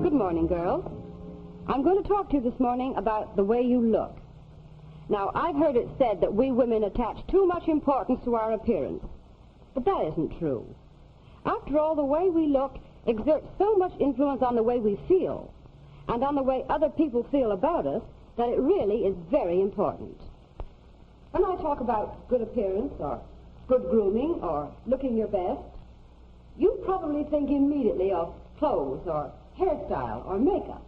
Good morning, girls. I'm going to talk to you this morning about the way you look. Now, I've heard it said that we women attach too much importance to our appearance, but that isn't true. After all, the way we look exerts so much influence on the way we feel and on the way other people feel about us that it really is very important. When I talk about good appearance or good grooming or looking your best, you probably think immediately of clothes or hairstyle or makeup.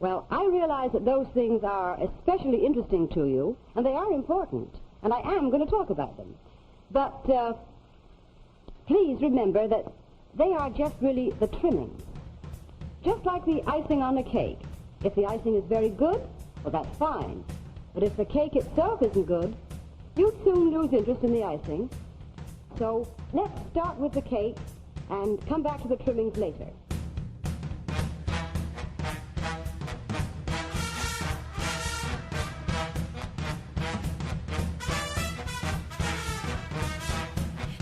Well, I realize that those things are especially interesting to you, and they are important, and I am going to talk about them. But please remember that they are just really the trimmings. Just like the icing on the cake. If the icing is very good, well, that's fine. But if the cake itself isn't good, you'd soon lose interest in the icing. So let's start with the cake and come back to the trimmings later.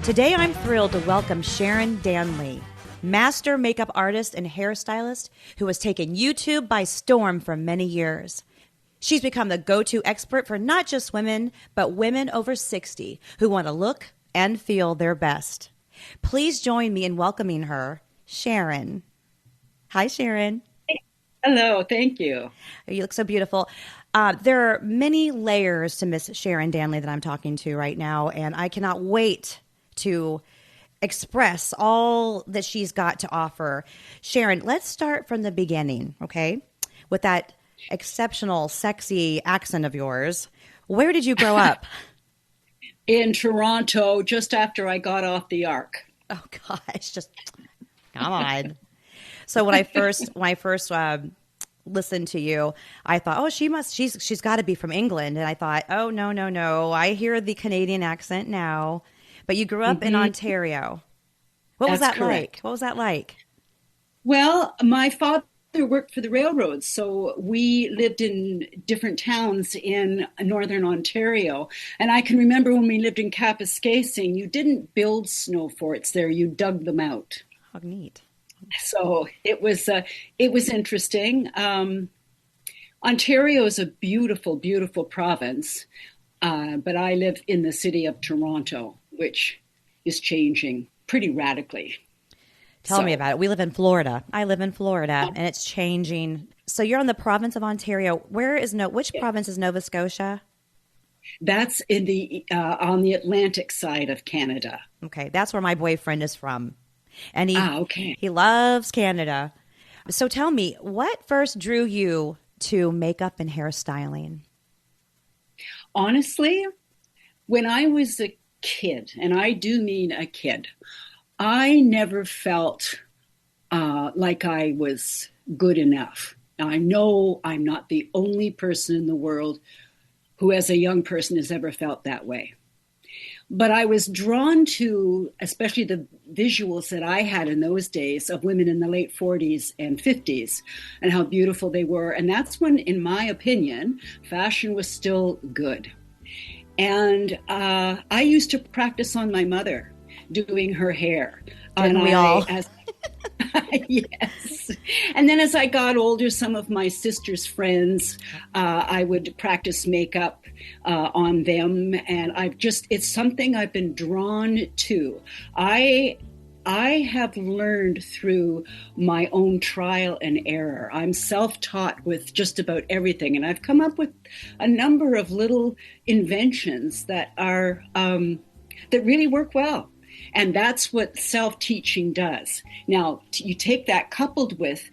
Today I'm thrilled to welcome Sharon Danley, master makeup artist and hairstylist who has taken YouTube by storm for many years. She's become the go-to expert for not just women, but women over 60 who want to look and feel their best. Please join me in welcoming her, Sharon. Hi, Sharon. Hello, thank you. You look so beautiful. There are many layers to Miss Sharon Danley that I'm talking to right now, and I cannot wait to express all that she's got to offer. Sharon, let's start from the beginning, okay? With that exceptional, sexy accent of yours. Where did you grow up? In Toronto, just after I got off the Ark. Oh gosh, just come on. So when I first listened to you, I thought, oh, she's got to be from England, and I thought, oh no, I hear the Canadian accent now. But you grew up in Ontario. What was that like? What was that like? Well, my father worked for the railroads, so we lived in different towns in northern Ontario. And I can remember when we lived in Kapuskasing, you didn't build snow forts there, you dug them out. How neat. So it was interesting. Ontario is a beautiful, beautiful province, but I live in the city of Toronto, which is changing pretty radically. Tell me about it. We live in Florida. I live in Florida, and it's changing. So you're in the province of Ontario. Which province is Nova Scotia? That's in the on the Atlantic side of Canada. Okay, that's where my boyfriend is from, and okay. He loves Canada. So tell me, what first drew you to makeup and hairstyling? Honestly, when I was a kid, and I do mean a kid, I never felt like I was good enough. Now, I know I'm not the only person in the world who, as a young person, has ever felt that way. But I was drawn to, especially the visuals that I had in those days of women in the late 40s and 50s and how beautiful they were. And that's when, in my opinion, fashion was still good. And I used to practice on my mother doing her hair. Didn't we all? Yes. And then as I got older, some of my sister's friends, I would practice makeup on them. And it's something I've been drawn to. I have learned through my own trial and error. I'm self-taught with just about everything. And I've come up with a number of little inventions that are, that really work well. And that's what self-teaching does. Now, you take that coupled with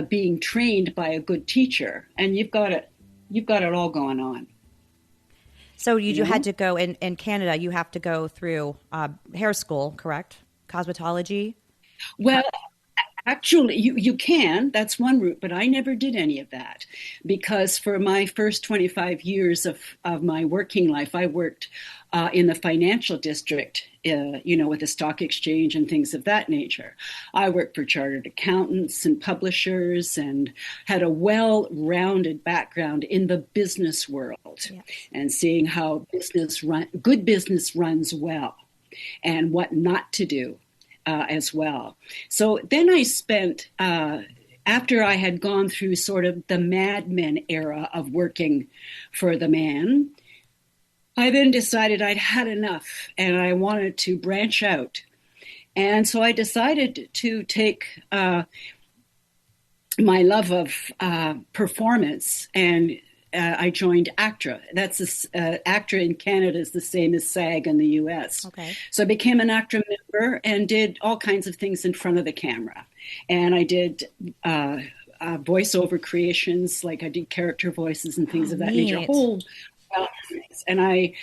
being trained by a good teacher, and you've got it all going on. So you had to go in Canada. You have to go through hair school, correct? Cosmetology. Well, actually, you can. That's one route, but I never did any of that because for my first 25 years of my working life, I worked in the financial district, with the stock exchange and things of that nature. I worked for chartered accountants and publishers and had a well-rounded background in the business world and seeing how good business runs well and what not to do as well. So then I spent after I had gone through sort of the Mad Men era of working for the man, I then decided I'd had enough and I wanted to branch out. And so I decided to take my love of performance, and I joined ACTRA. That's ACTRA in Canada is the same as SAG in the US. Okay. So I became an ACTRA member and did all kinds of things in front of the camera. And I did voiceover creations, like I did character voices and things of that nature. And I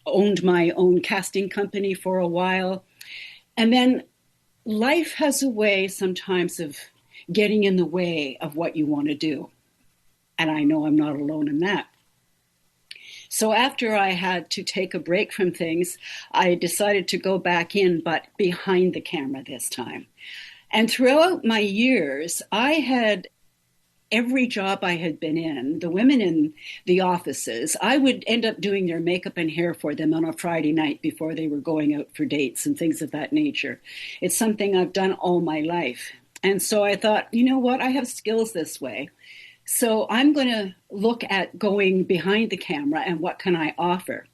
owned my own casting company for a while. And then life has a way sometimes of getting in the way of what you want to do. And I know I'm not alone in that. So after I had to take a break from things, I decided to go back in, but behind the camera this time. And throughout my years, I had every job I had been in, the women in the offices, I would end up doing their makeup and hair for them on a Friday night before they were going out for dates and things of that nature. It's something I've done all my life. And so I thought, you know what, I have skills this way. So I'm going to look at going behind the camera and what can I offer.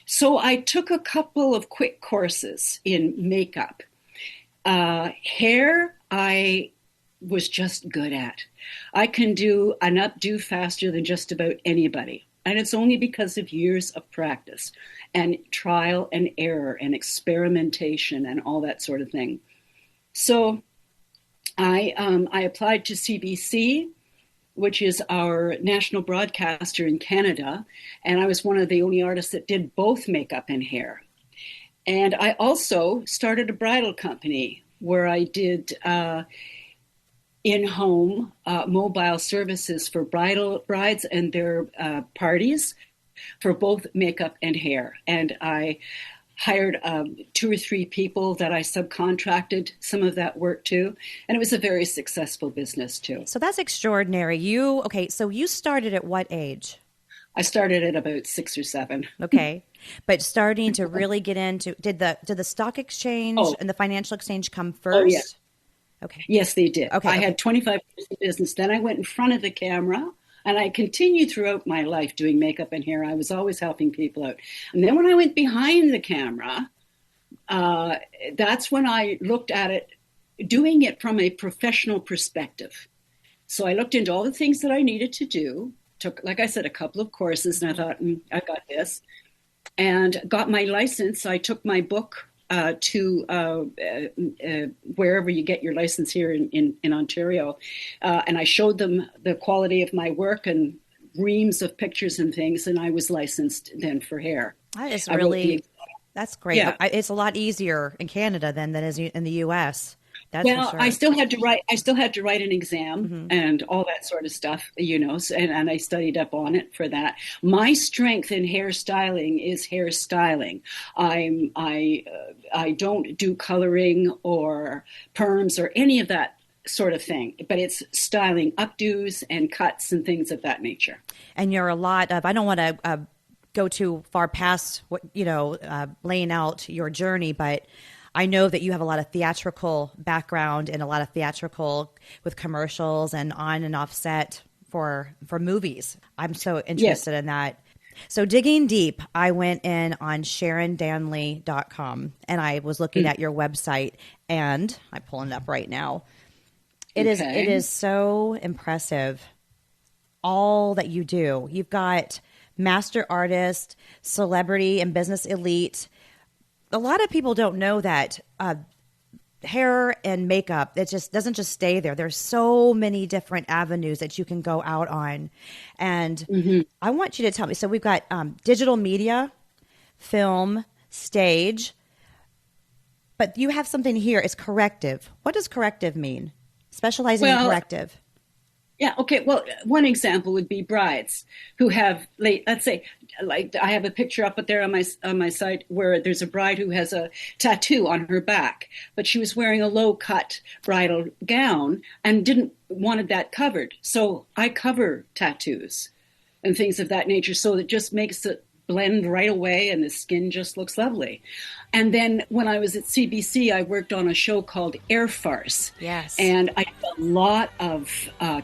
So I took a couple of quick courses in makeup. Hair, I was just good at. I can do an updo faster than just about anybody. And it's only because of years of practice and trial and error and experimentation and all that sort of thing. So I applied to CBC, which is our national broadcaster in Canada. And I was one of the only artists that did both makeup and hair. And I also started a bridal company where I did in-home mobile services for brides and their parties for both makeup and hair. And I hired 2 or 3 people that I subcontracted some of that work to. And it was a very successful business too. So that's extraordinary. So you started at what age? I started at about 6 or 7. Okay. But starting to really get into, did the stock exchange and the financial exchange come first? Oh, yeah. Okay. Yes, they did. Okay, I had 25 years of business. Then I went in front of the camera, and I continued throughout my life doing makeup and hair. I was always helping people out. And then when I went behind the camera, that's when I looked at it, doing it from a professional perspective. So I looked into all the things that I needed to do, took, like I said, a couple of courses, and I thought, I got this, and got my license. I took my book to wherever you get your license here in Ontario. And I showed them the quality of my work and reams of pictures and things, and I was licensed then for hair. That is that's great. Yeah. It's a lot easier in Canada than is in the U.S. That's for sure. I still had to write an exam and all that sort of stuff, and I studied up on it for that. My strength in hairstyling is hairstyling. I don't do coloring or perms or any of that sort of thing, but it's styling updos and cuts and things of that nature. And you're a lot of, I don't want to go too far past what, laying out your journey, but I know that you have a lot of theatrical background and a lot of theatrical with commercials and on and off set for movies. I'm so interested in that. So digging deep, I went in on SharonDanley.com and I was looking at your website, and I'm pulling it up right now. It is so impressive, all that you do. You've got master artist, celebrity, and business elite. A lot of people don't know that hair and makeup, it just doesn't just stay there. There's so many different avenues that you can go out on. And I want you to tell me, so we've got digital media, film, stage, but you have something here. It's corrective. What does corrective mean? Specializing in corrective. Yeah. Okay. Well, one example would be brides who have, let's say, like I have a picture up there on my site where there's a bride who has a tattoo on her back, but she was wearing a low cut bridal gown and wanted that covered. So I cover tattoos and things of that nature. So it just makes blend right away and the skin just looks lovely. And then when I was at CBC, I worked on a show called Air Farce. Yes. And I did a lot of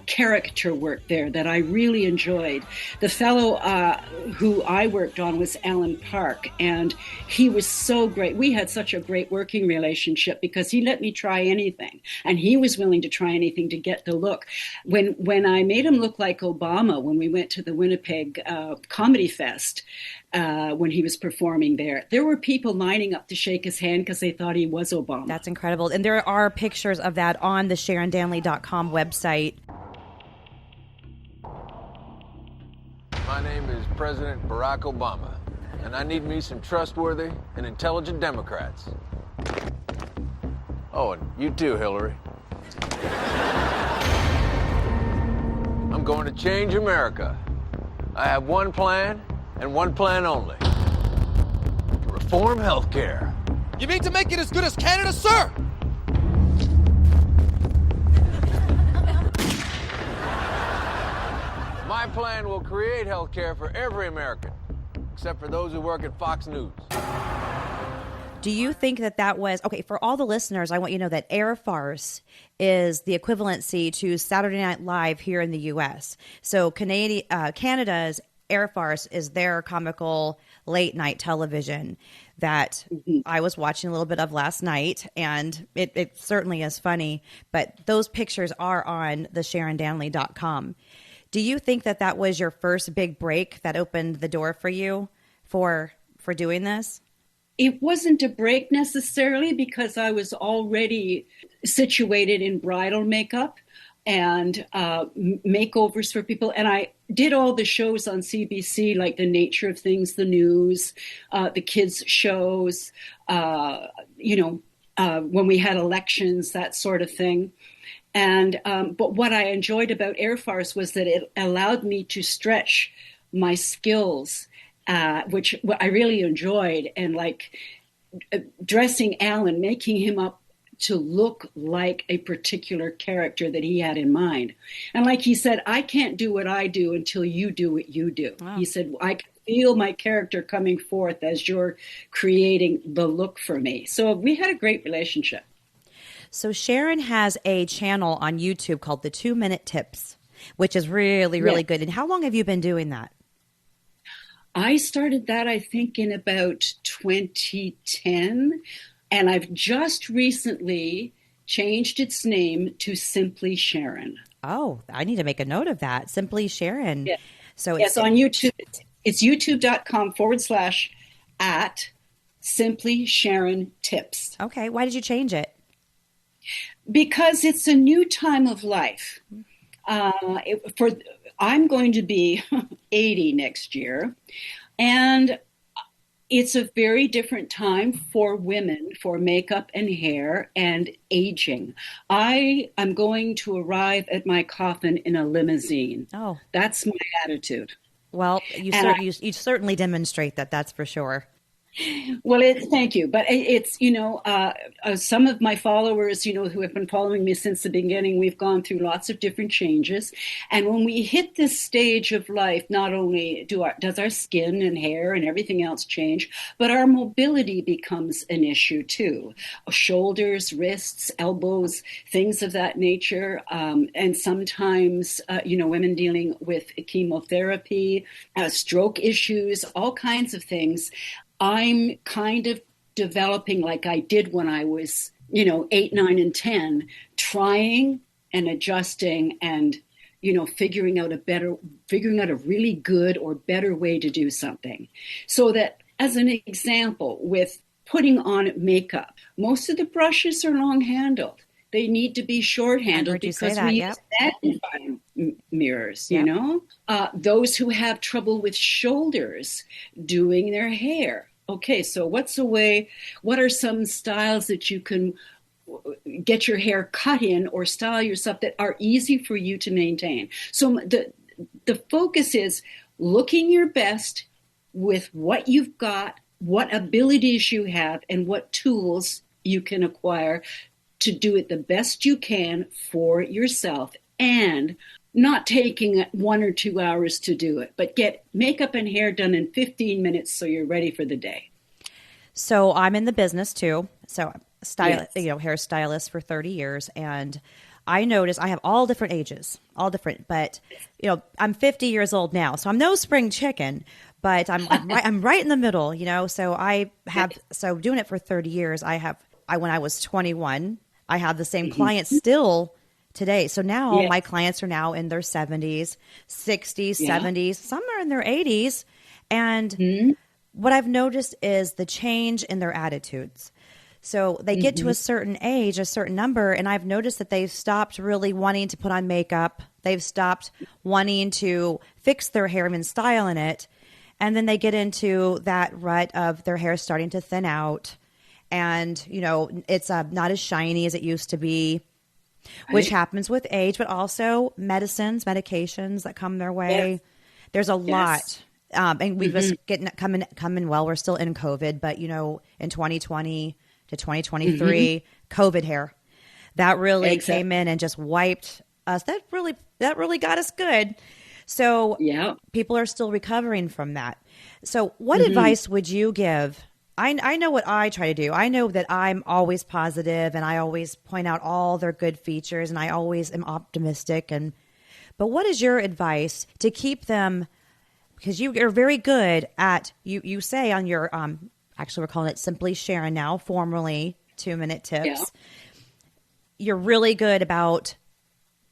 caricature work there that I really enjoyed. The fellow who I worked on was Alan Park, and he was so great. We had such a great working relationship because he let me try anything, and he was willing to try anything to get the look. When I made him look like Obama when we went to the Winnipeg Comedy Fest, when he was performing there were people lining up to shake his hand because they thought he was Obama. That's incredible. And there are pictures of that on the SharonDanley.com website. My name is President Barack Obama, and I need me some trustworthy and intelligent Democrats. Oh, and you too, Hillary. I'm going to change America. I have one plan, and one plan only. To reform health care. You mean to make it as good as Canada, sir? My plan will create health care for every American, except for those who work at Fox News. Do you think that was, okay, for all the listeners, I want you to know that Air Farce is the equivalency to Saturday Night Live here in the U.S. So Canada's Air Farce is their comical late night television that I was watching a little bit of last night, and it certainly is funny, but those pictures are on the SharonDanley.com. Do you think that was your first big break that opened the door for you for doing this? It wasn't a break necessarily because I was already situated in bridal makeup and makeovers for people. And I did all the shows on CBC, like The Nature of Things, The News, the kids shows, when we had elections, that sort of thing. And but what I enjoyed about Air Farce was that it allowed me to stretch my skills, which I really enjoyed, and like dressing Alan, making him up to look like a particular character that he had in mind. And like he said, I can't do what I do until you do what you do. Wow. He said, I can feel my character coming forth as you're creating the look for me. So we had a great relationship. So Sharon has a channel on YouTube called The 2 Minute Tips, which is really, really good. And how long have you been doing that? I started that, I think, in about 2010. And I've just recently changed its name to Simply Sharon. Oh, I need to make a note of that. Simply Sharon. Yeah. So it's on YouTube. It's youtube.com/@ Simply Sharon Tips. Okay. Why did you change it? Because it's a new time of life. I'm going to be 80 next year, and it's a very different time for women, for makeup and hair and aging. I am going to arrive at my coffin in a limousine. Oh, that's my attitude. Well, you certainly demonstrate that. That's for sure. Well, thank you. But it's, some of my followers, who have been following me since the beginning, we've gone through lots of different changes. And when we hit this stage of life, not only does our skin and hair and everything else change, but our mobility becomes an issue too. Shoulders, wrists, elbows, things of that nature. And sometimes, women dealing with chemotherapy, stroke issues, all kinds of things. I'm kind of developing like I did when I was, 8, 9, and 10, trying and adjusting and, figuring out a really good or better way to do something. So that, as an example, with putting on makeup, most of the brushes are long-handled. They need to be short-handled because we use magnifying mirrors, you know? Those who have trouble with shoulders, doing their hair. Okay, so what are some styles that you can get your hair cut in or style yourself that are easy for you to maintain? So the focus is looking your best with what you've got, what abilities you have, and what tools you can acquire to do it the best you can for yourself. And not taking 1 or 2 hours to do it, but get makeup and hair done in 15 minutes so you're ready for the day. So I'm in the business too. So Yes. hairstylist for 30 years. And I notice I have all different ages, all different, but I'm 50 years old now. So I'm no spring chicken, but I'm right in the middle, so so doing it for 30 years, when I was 21, I have the same clients still today. So now my clients are now in their 70s, 60s, 70s, some are in their 80s. And what I've noticed is the change in their attitudes. So they get to a certain age, a certain number, and I've noticed that they've stopped really wanting to put on makeup. They've stopped wanting to fix their hair and style in it. And then they get into that rut of their hair starting to thin out. And, it's not as shiny as it used to be, which happens with age, but also medications that come their way. Yes. There's a lot. And we've just coming well, we're still in COVID, but, in 2020 to 2023, COVID hair, that really came in and just wiped us. That really got us good. So people are still recovering from that. So what advice would you give? I know what I try to do. I know that I'm always positive and I always point out all their good features and I always am optimistic. But what is your advice to keep them, because you are very good at, you say on your, actually we're calling it Simply Sharon now, formerly 2-Minute Tips. Yeah. You're really good about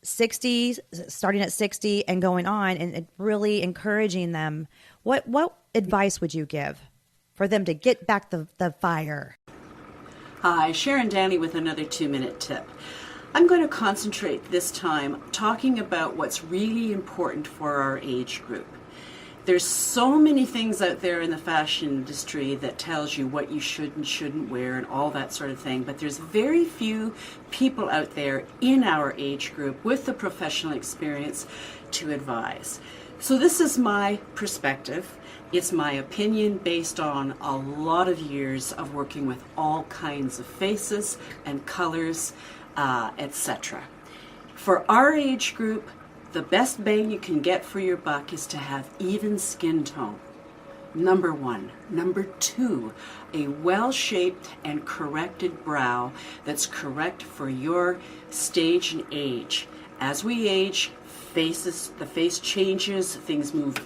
60, starting at 60 and going on and really encouraging them. What advice would you give for them to get back the fire? Hi, Sharon Danley with another 2-Minute Tip. I'm going to concentrate this time talking about what's really important for our age group. There's so many things out there in the fashion industry that tells you what you should and shouldn't wear and all that sort of thing, but there's very few people out there in our age group with the professional experience to advise. So this is my perspective. It's my opinion based on a lot of years of working with all kinds of faces and colors, etc. For our age group, the best bang you can get for your buck is to have even skin tone. Number one. Number two, a well-shaped and corrected brow that's correct for your stage and age. As we age, the face changes, things move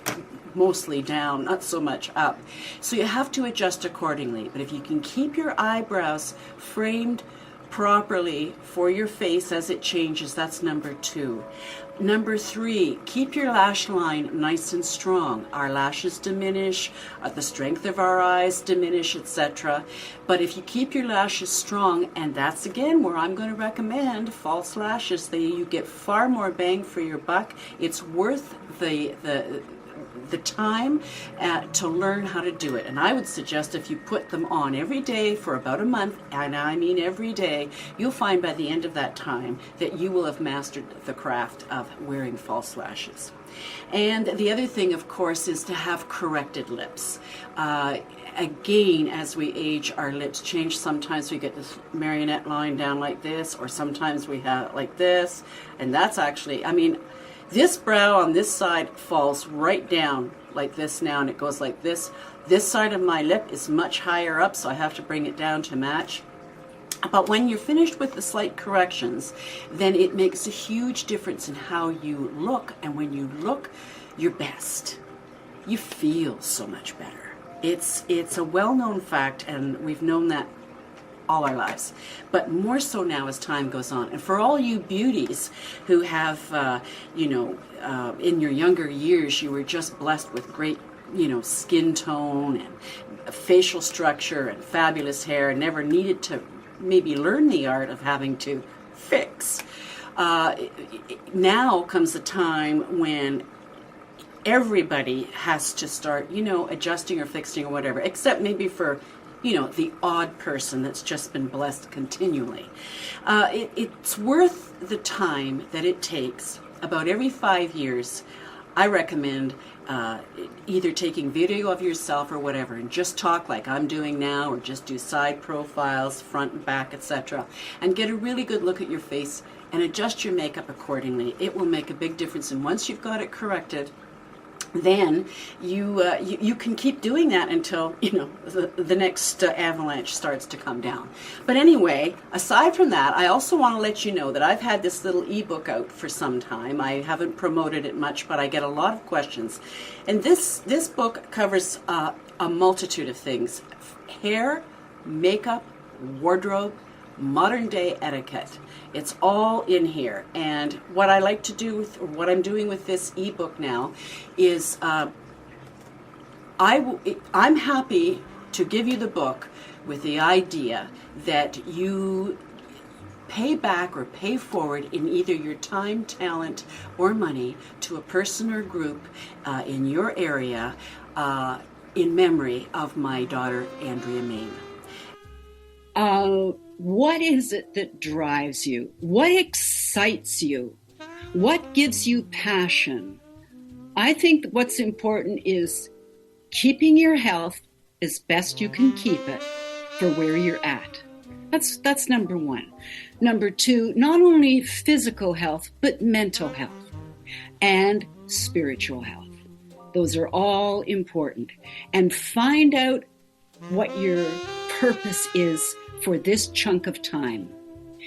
mostly down, not so much up. So you have to adjust accordingly. But if you can keep your eyebrows framed properly for your face as it changes, that's number two. Number three, keep your lash line nice and strong. Our lashes diminish, the strength of our eyes diminish, etc. But if you keep your lashes strong, and that's again where I'm going to recommend false lashes, you get far more bang for your buck. It's worth the time to learn how to do it. And I would suggest if you put them on every day for about a month, and I mean every day, you'll find by the end of that time that you will have mastered the craft of wearing false lashes. And the other thing, of course, is to have corrected lips. Again, as we age, our lips change. Sometimes we get this marionette line down like this, or sometimes we have it like this. And that's actually, this brow on this side falls right down like this now, and it goes like this. This side of my lip is much higher up, so I have to bring it down to match. But when you're finished with the slight corrections, then it makes a huge difference in how you look. And when you look your best, you feel so much better. It's a well-known fact, and we've known that all our lives, but more so now as time goes on. And for all you beauties who have, in your younger years, you were just blessed with great, skin tone and facial structure and fabulous hair and never needed to maybe learn the art of having to fix. Now comes a time when everybody has to start, adjusting or fixing or whatever, except maybe for the odd person that's just been blessed continually. It's worth the time that it takes. About every 5 years, I recommend either taking video of yourself or whatever and just talk like I'm doing now, or just do side profiles, front and back, etc., and get a really good look at your face and adjust your makeup accordingly. It will make a big difference. And once you've got it corrected, then you can keep doing that until, you know, the next avalanche starts to come down. But anyway, aside from that, I also want to let you know that I've had this little ebook out for some time. I haven't promoted it much, but I get a lot of questions. And this book covers a multitude of things: hair, makeup, wardrobe, modern day etiquette. It's all in here. And what I like to do with, or what I'm doing with this ebook now is I'm happy to give you the book with the idea that you pay back or pay forward in either your time, talent, or money to a person or group in your area in memory of my daughter, Andrea Main. What is it that drives you? What excites you? What gives you passion? I think what's important is keeping your health as best you can keep it for where you're at. That's number one. Number two, not only physical health, but mental health and spiritual health. Those are all important. And find out what your purpose is for this chunk of time.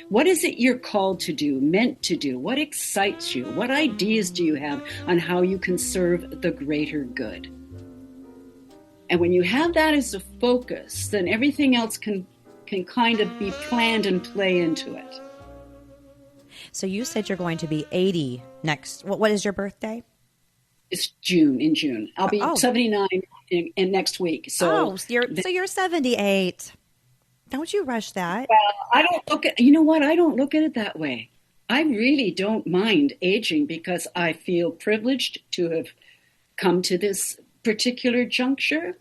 What is it you're called to do, meant to do? What excites you? What ideas do you have on how you can serve the greater good? And when you have that as a focus, then everything else can kind of be planned and play into it. So you said you're going to be 80 next. What is your birthday? It's in June. I'll be 79 in next week. So you're 78. Don't you rush that. Well, I don't look at, you know what? I don't look at it that way. I really don't mind aging because I feel privileged to have come to this particular juncture.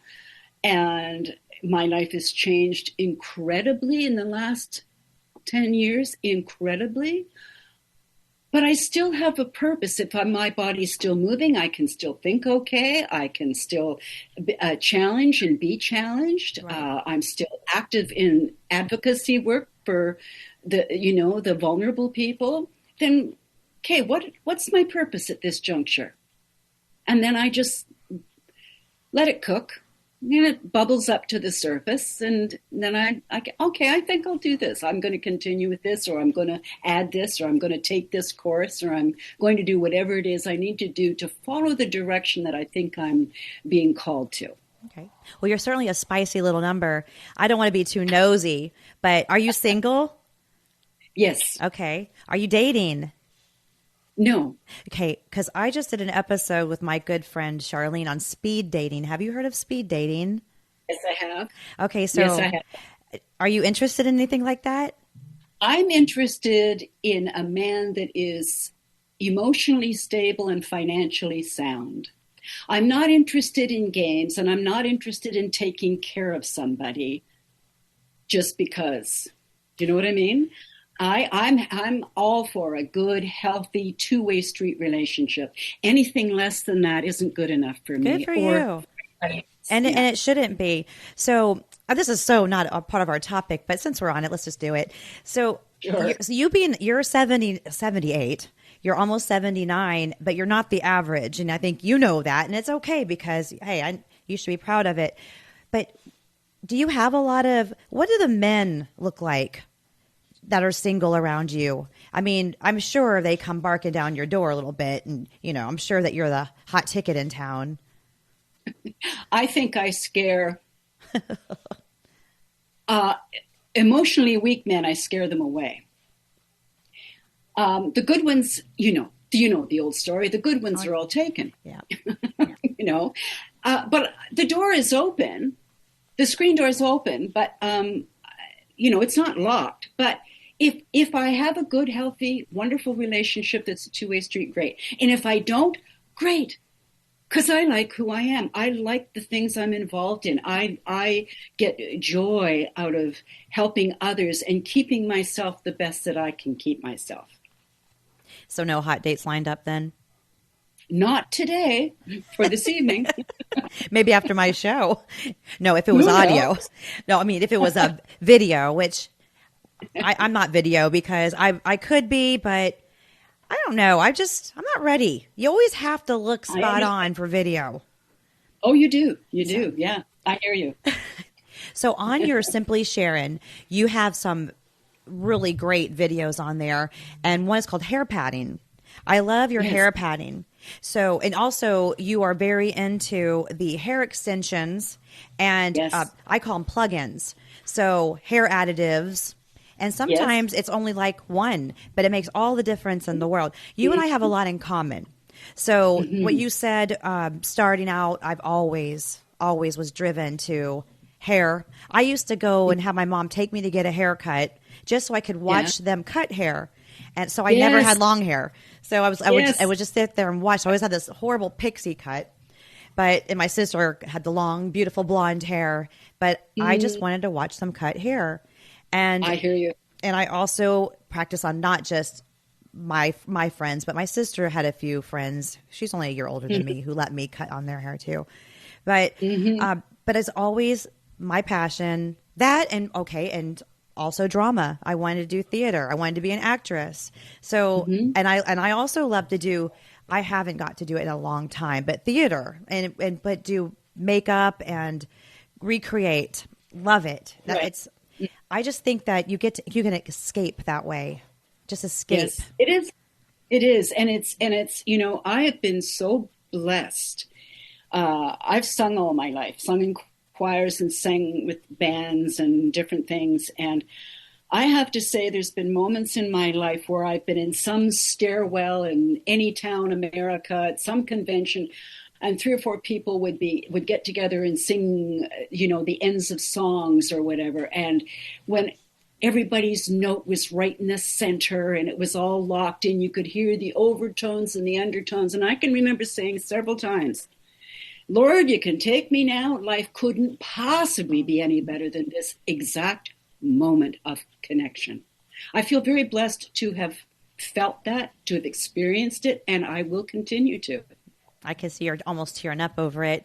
And my life has changed incredibly in the last 10 years, incredibly. But I still have a purpose. If my body's still moving, I can still think okay. I can still challenge and be challenged. Right. I'm still active in advocacy work for the vulnerable people. Then, okay, what's my purpose at this juncture? And then I just let it cook. And it bubbles up to the surface, and then I think I'll do this. I'm going to continue with this, or I'm going to add this, or I'm going to take this course, or I'm going to do whatever it is I need to do to follow the direction that I think I'm being called to. Okay. Well, you're certainly a spicy little number. I don't want to be too nosy, but are you single? Yes. Okay. Are you dating? No. Okay, because I just did an episode with my good friend Charlene on speed dating. Have you heard of speed dating? Yes, I have. Okay, so yes, I have. Are you interested in anything like that? I'm interested in a man that is emotionally stable and financially sound. I'm not interested in games, and I'm not interested in taking care of somebody just because. Do you know what I mean? I'm all for a good, healthy, two-way street relationship. Anything less than that isn't good enough for me. Good for you. And it shouldn't be. So this is so not a part of our topic, but since we're on it, let's just do it. So, sure. You're 78, you're almost 79, but you're not the average. And I think you know that. And it's okay because, hey, you should be proud of it. But do you have what do the men look like that are single around you? I mean, I'm sure they come barking down your door a little bit, and, I'm sure that you're the hot ticket in town. I think I scare emotionally weak men. I scare them away. The good ones, the old story, the good ones are all taken. Yeah. But the door is open. The screen door is open, but, it's not locked. But if I have a good, healthy, wonderful relationship that's a two-way street, great. And if I don't, great. Because I like who I am. I like the things I'm involved in. I get joy out of helping others and keeping myself the best that I can keep myself. So no hot dates lined up then? Not today, for this evening. Maybe after my show. No, if it was audio. No, I mean, if it was a video, which I'm not video because I could be, but I don't know. I'm not ready. You always have to look spot on for video. Oh, you do. You do. Yeah, I hear you. So on your Simply Sharon, you have some really great videos on there, and one is called hair padding. I love your hair padding. So, and also you are very into the hair extensions, and I call them plug-ins. So hair additives, and sometimes it's only like one, but it makes all the difference in the world. You and I have a lot in common. So what you said, starting out, I've always was driven to hair. I used to go and have my mom take me to get a haircut just so I could watch them cut hair. And so I never had long hair. So I would just sit there and watch. I always had this horrible pixie cut. And my sister had the long, beautiful blonde hair. But I just wanted to watch them cut hair. And I hear you. And I also practice on not just my friends, but my sister had a few friends. She's only a year older than me who let me cut on their hair too. But it's always my passion, that and also drama. I wanted to do theater. I wanted to be an actress. So and I also love to do. I haven't got to do it in a long time, but theater but do makeup and recreate. Love it. It's. I just think that you can escape that way. Just escape. Yes, it is. It is, and it's. You know, I have been so blessed. I've sung all my life, sung in choirs and sang with bands and different things. And I have to say, there's been moments in my life where I've been in some stairwell in any town, America, at some convention, and 3 or 4 people would get together and sing, you know, the ends of songs or whatever. And when everybody's note was right in the center and it was all locked in, you could hear the overtones and the undertones. And I can remember saying several times, Lord, you can take me now. Life couldn't possibly be any better than this exact moment of connection. I feel very blessed to have felt that, to have experienced it, and I will continue to. I can see you're almost tearing up over it,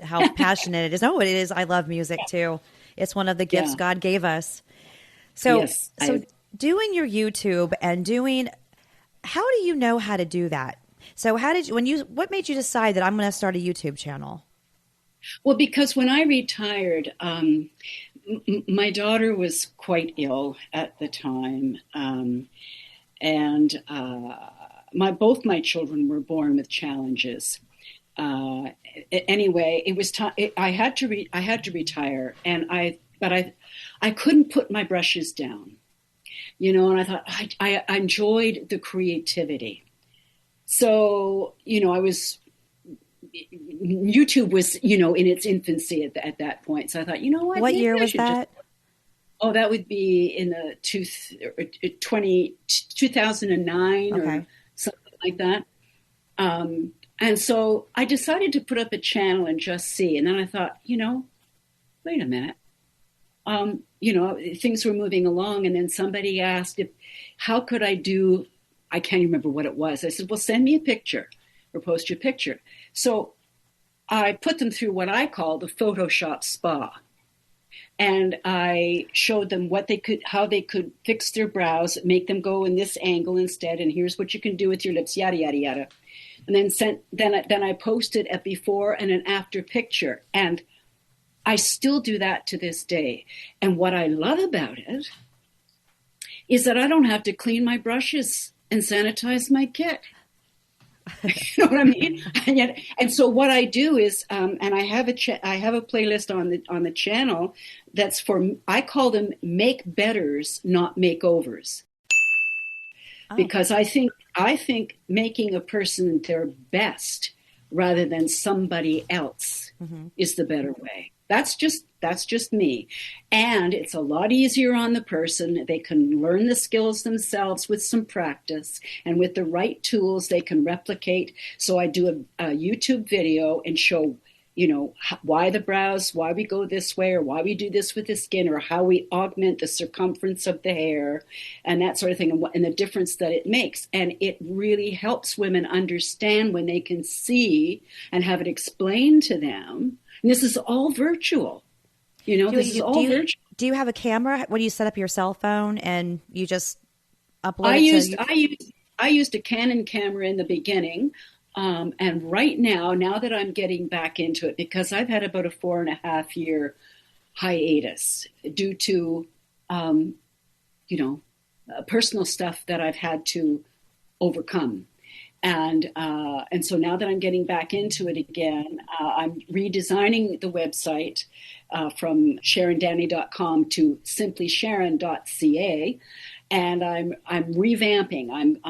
how passionate it is. Oh, it is. I love music too. It's one of the gifts God gave us. So, doing your YouTube and how do you know how to do that? So what made you decide that I'm going to start a YouTube channel? Well, because when I retired, my daughter was quite ill at the time. Both my children were born with challenges. Anyway, it was time. I had to retire, but I couldn't put my brushes down, you know. And I thought I enjoyed the creativity. So, you know, YouTube was, you know, in its infancy at that point. So I thought, you know what? What year was that? That would be in the 2009 or something like that. And so I decided to put up a channel and just see. And then I thought, you know, wait a minute. You know, things were moving along. And then somebody asked how could I do, I can't remember what it was. I said, well, send me a picture or post your picture. So I put them through what I call the Photoshop spa. And I showed them how they could fix their brows, make them go in this angle instead. And here's what you can do with your lips, yada, yada, yada. And then I posted a before and an after picture. And I still do that to this day. And what I love about it is that I don't have to clean my brushes and sanitize my kit. You know what I mean? And so what I do is, and I have a playlist on the channel that's I call them make betters, not makeovers, because I think making a person their best rather than somebody else is the better way. That's just me. And it's a lot easier on the person. They can learn the skills themselves with some practice, and with the right tools, they can replicate. So I do a YouTube video and show, you know, why the brows, why we go this way, or why we do this with the skin, or how we augment the circumference of the hair and that sort of thing, and the difference that it makes. And it really helps women understand when they can see and have it explained to them. And this is all virtual. You know, this is all virtual. Do you have a camera? When you set up your cell phone and you just upload I used a Canon camera in the beginning. And right now that I'm getting back into it, because I've had about a 4.5-year hiatus due to, personal stuff that I've had to overcome. And so now that I'm getting back into it again, I'm redesigning the website from SharonDanley.com to simplysharon.ca. And I'm revamping.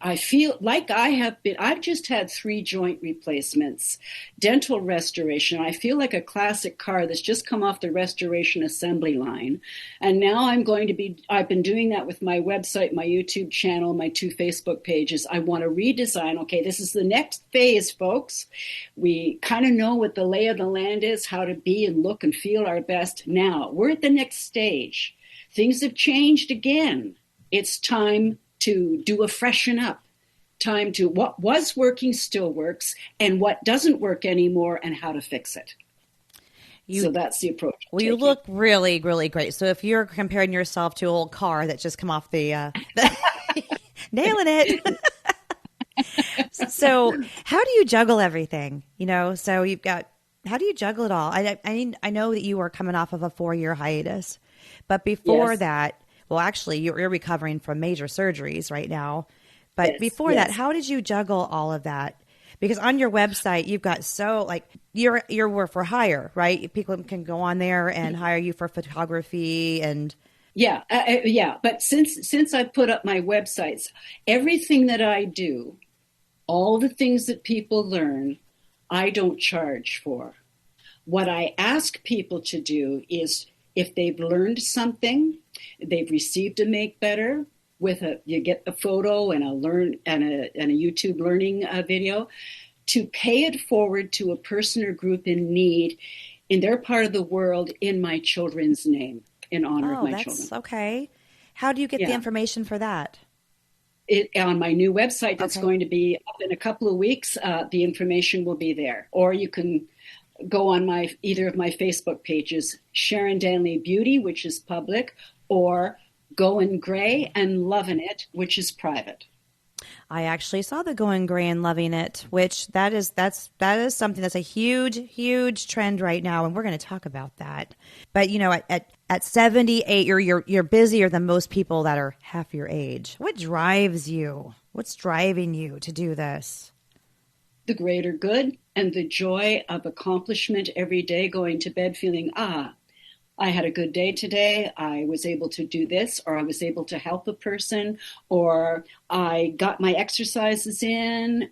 I feel like I've just had 3 joint replacements, dental restoration. I feel like a classic car that's just come off the restoration assembly line. And now I've been doing that with my website, my YouTube channel, my 2 Facebook pages. I want to redesign. Okay, this is the next phase, folks. We kind of know what the lay of the land is, how to be and look and feel our best. Now we're at the next stage. Things have changed again. It's time to do a freshen up. Time to what was working still works, and what doesn't work anymore, and how to fix it. So that's the approach. Well, you look really, really great. So if you're comparing yourself to an old car that just come off the nailing it. So how do you juggle everything? So you've got, how do you juggle it all? I know that you are coming off of a 4-year hiatus. But before that, well, actually, you're recovering from major surgeries right now. But before that, how did you juggle all of that? Because on your website, you've got you're work for hire, right? People can go on there and hire you for photography and. Yeah. But since I put up my websites, everything that I do, all the things that people learn, I don't charge for. What I ask people to do is, if they've learned something, they've received a Make Better you get the photo and a YouTube learning video, to pay it forward to a person or group in need in their part of the world in my children's name, in honor of my children. Okay. How do you get the information for that? On my new website that's going to be up in a couple of weeks, the information will be there. Or you can go on either of my Facebook pages, Sharon Danley Beauty, which is public, or Going Gray and Loving It, which is private. I actually saw the Going Gray and Loving It, which that is something that's a huge trend right now, and we're going to talk about that. But at 78, you're busier than most people that are half your age. What drives you? What's driving you to do this? The greater good and the joy of accomplishment every day, going to bed feeling, I had a good day today. I was able to do this, or I was able to help a person, or I got my exercises in.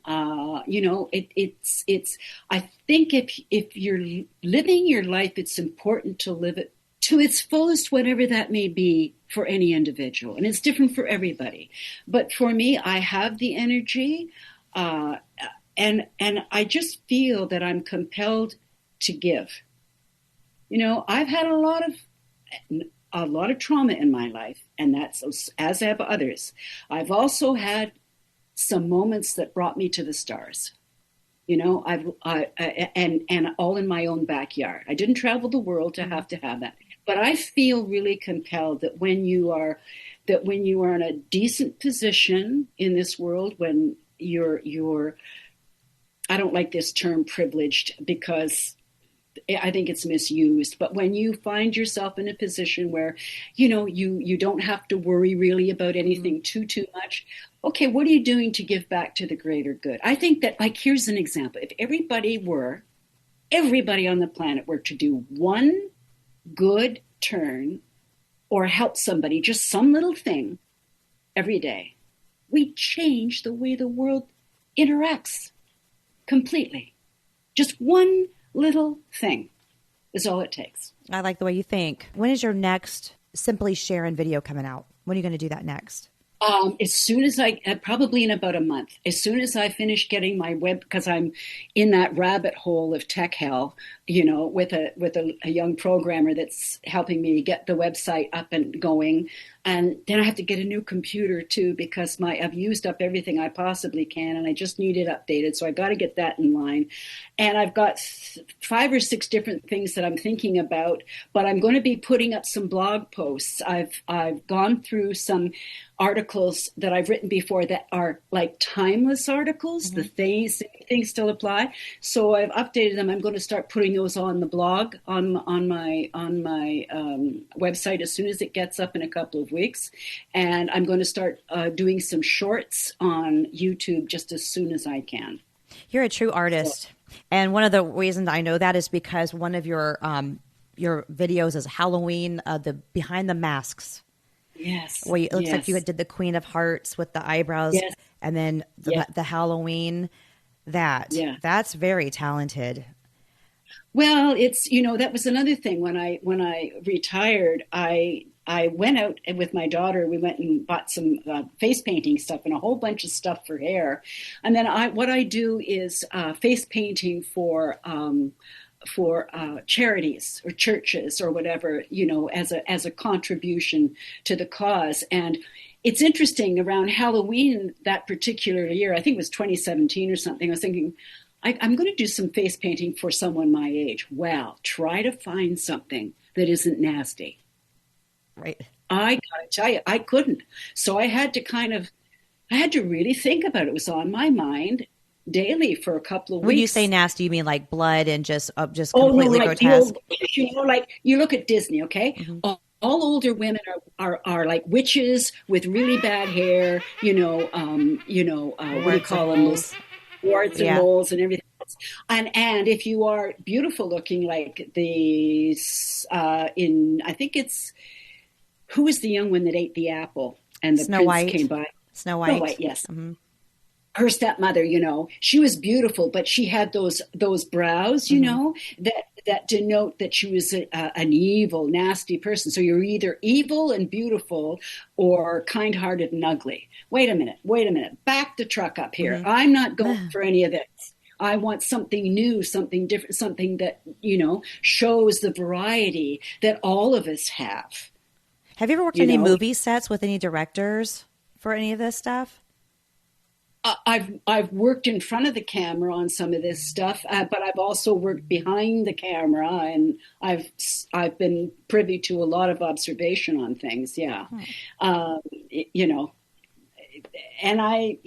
It's. I think if you're living your life, it's important to live it to its fullest, whatever that may be for any individual, and it's different for everybody. But for me, I have the energy. And I just feel that I'm compelled to give. I've had a lot of trauma in my life, and that's as have others. I've also had some moments that brought me to the stars. And all in my own backyard. I didn't travel the world to have that. But I feel really compelled that when you are in a decent position in this world, when you're I don't like this term privileged, because I think it's misused. But when you find yourself in a position where, you don't have to worry really about anything too much. Okay, what are you doing to give back to the greater good? I think that, here's an example. If everybody on the planet were to do one good turn or help somebody, just some little thing every day, we change the way the world interacts completely. Just one little thing is all it takes. I like the way you think. When is your next Simply Sharon video coming out? When are you going to do that next? As soon as probably in about a month, as soon as I finish getting my web, because I'm in that rabbit hole of tech hell, with a young programmer that's helping me get the website up and going. And then I have to get a new computer too, because I've used up everything I possibly can, and I just need it updated. So I got to get that in line. And I've got 5 or 6 different things that I'm thinking about, but I'm going to be putting up some blog posts. I've gone through some articles that I've written before that are like timeless articles. The things still apply. So I've updated them. I'm going to start putting those on the blog on my website as soon as it gets up in a couple of weeks. And I'm going to start doing some shorts on YouTube just as soon as I can. You're a true artist. And one of the reasons I know that is because one of your videos is Halloween, the behind the masks. Yes. Well, it looks like you did the Queen of Hearts with the eyebrows, and then the Halloween. That's very talented. Well, it's, that was another thing. When I retired, I went out with my daughter. We went and bought some face painting stuff and a whole bunch of stuff for hair. And then what I do is face painting for charities or churches or whatever, as a contribution to the cause. And it's interesting, around Halloween that particular year, I think it was 2017 or something, I was thinking, I'm going to do some face painting for someone my age. Well, try to find something that isn't nasty. Right. I got to tell you, I couldn't. So I had to really think about it. It was on my mind daily for a couple of weeks. When you say nasty, you mean like blood and just completely grotesque? Like you look at Disney, okay? Mm-hmm. All older women are like witches with really bad hair, what do you call them? Warts and moles and everything else. And if you are beautiful looking, like I think it's, who was the young one that ate the apple and the Snow White came by? Snow White, yes. Mm-hmm. Her stepmother, she was beautiful, but she had those brows, that denote that she was an evil, nasty person. So you're either evil and beautiful or kind-hearted and ugly. Wait a minute. Back the truck up here. Mm-hmm. I'm not going for any of this. I want something new, something different, something that, shows the variety that all of us have. Have you ever worked any movie sets with any directors for any of this stuff? I've worked in front of the camera on some of this stuff, but I've also worked behind the camera, and I've been privy to a lot of observation on things. Yeah, and I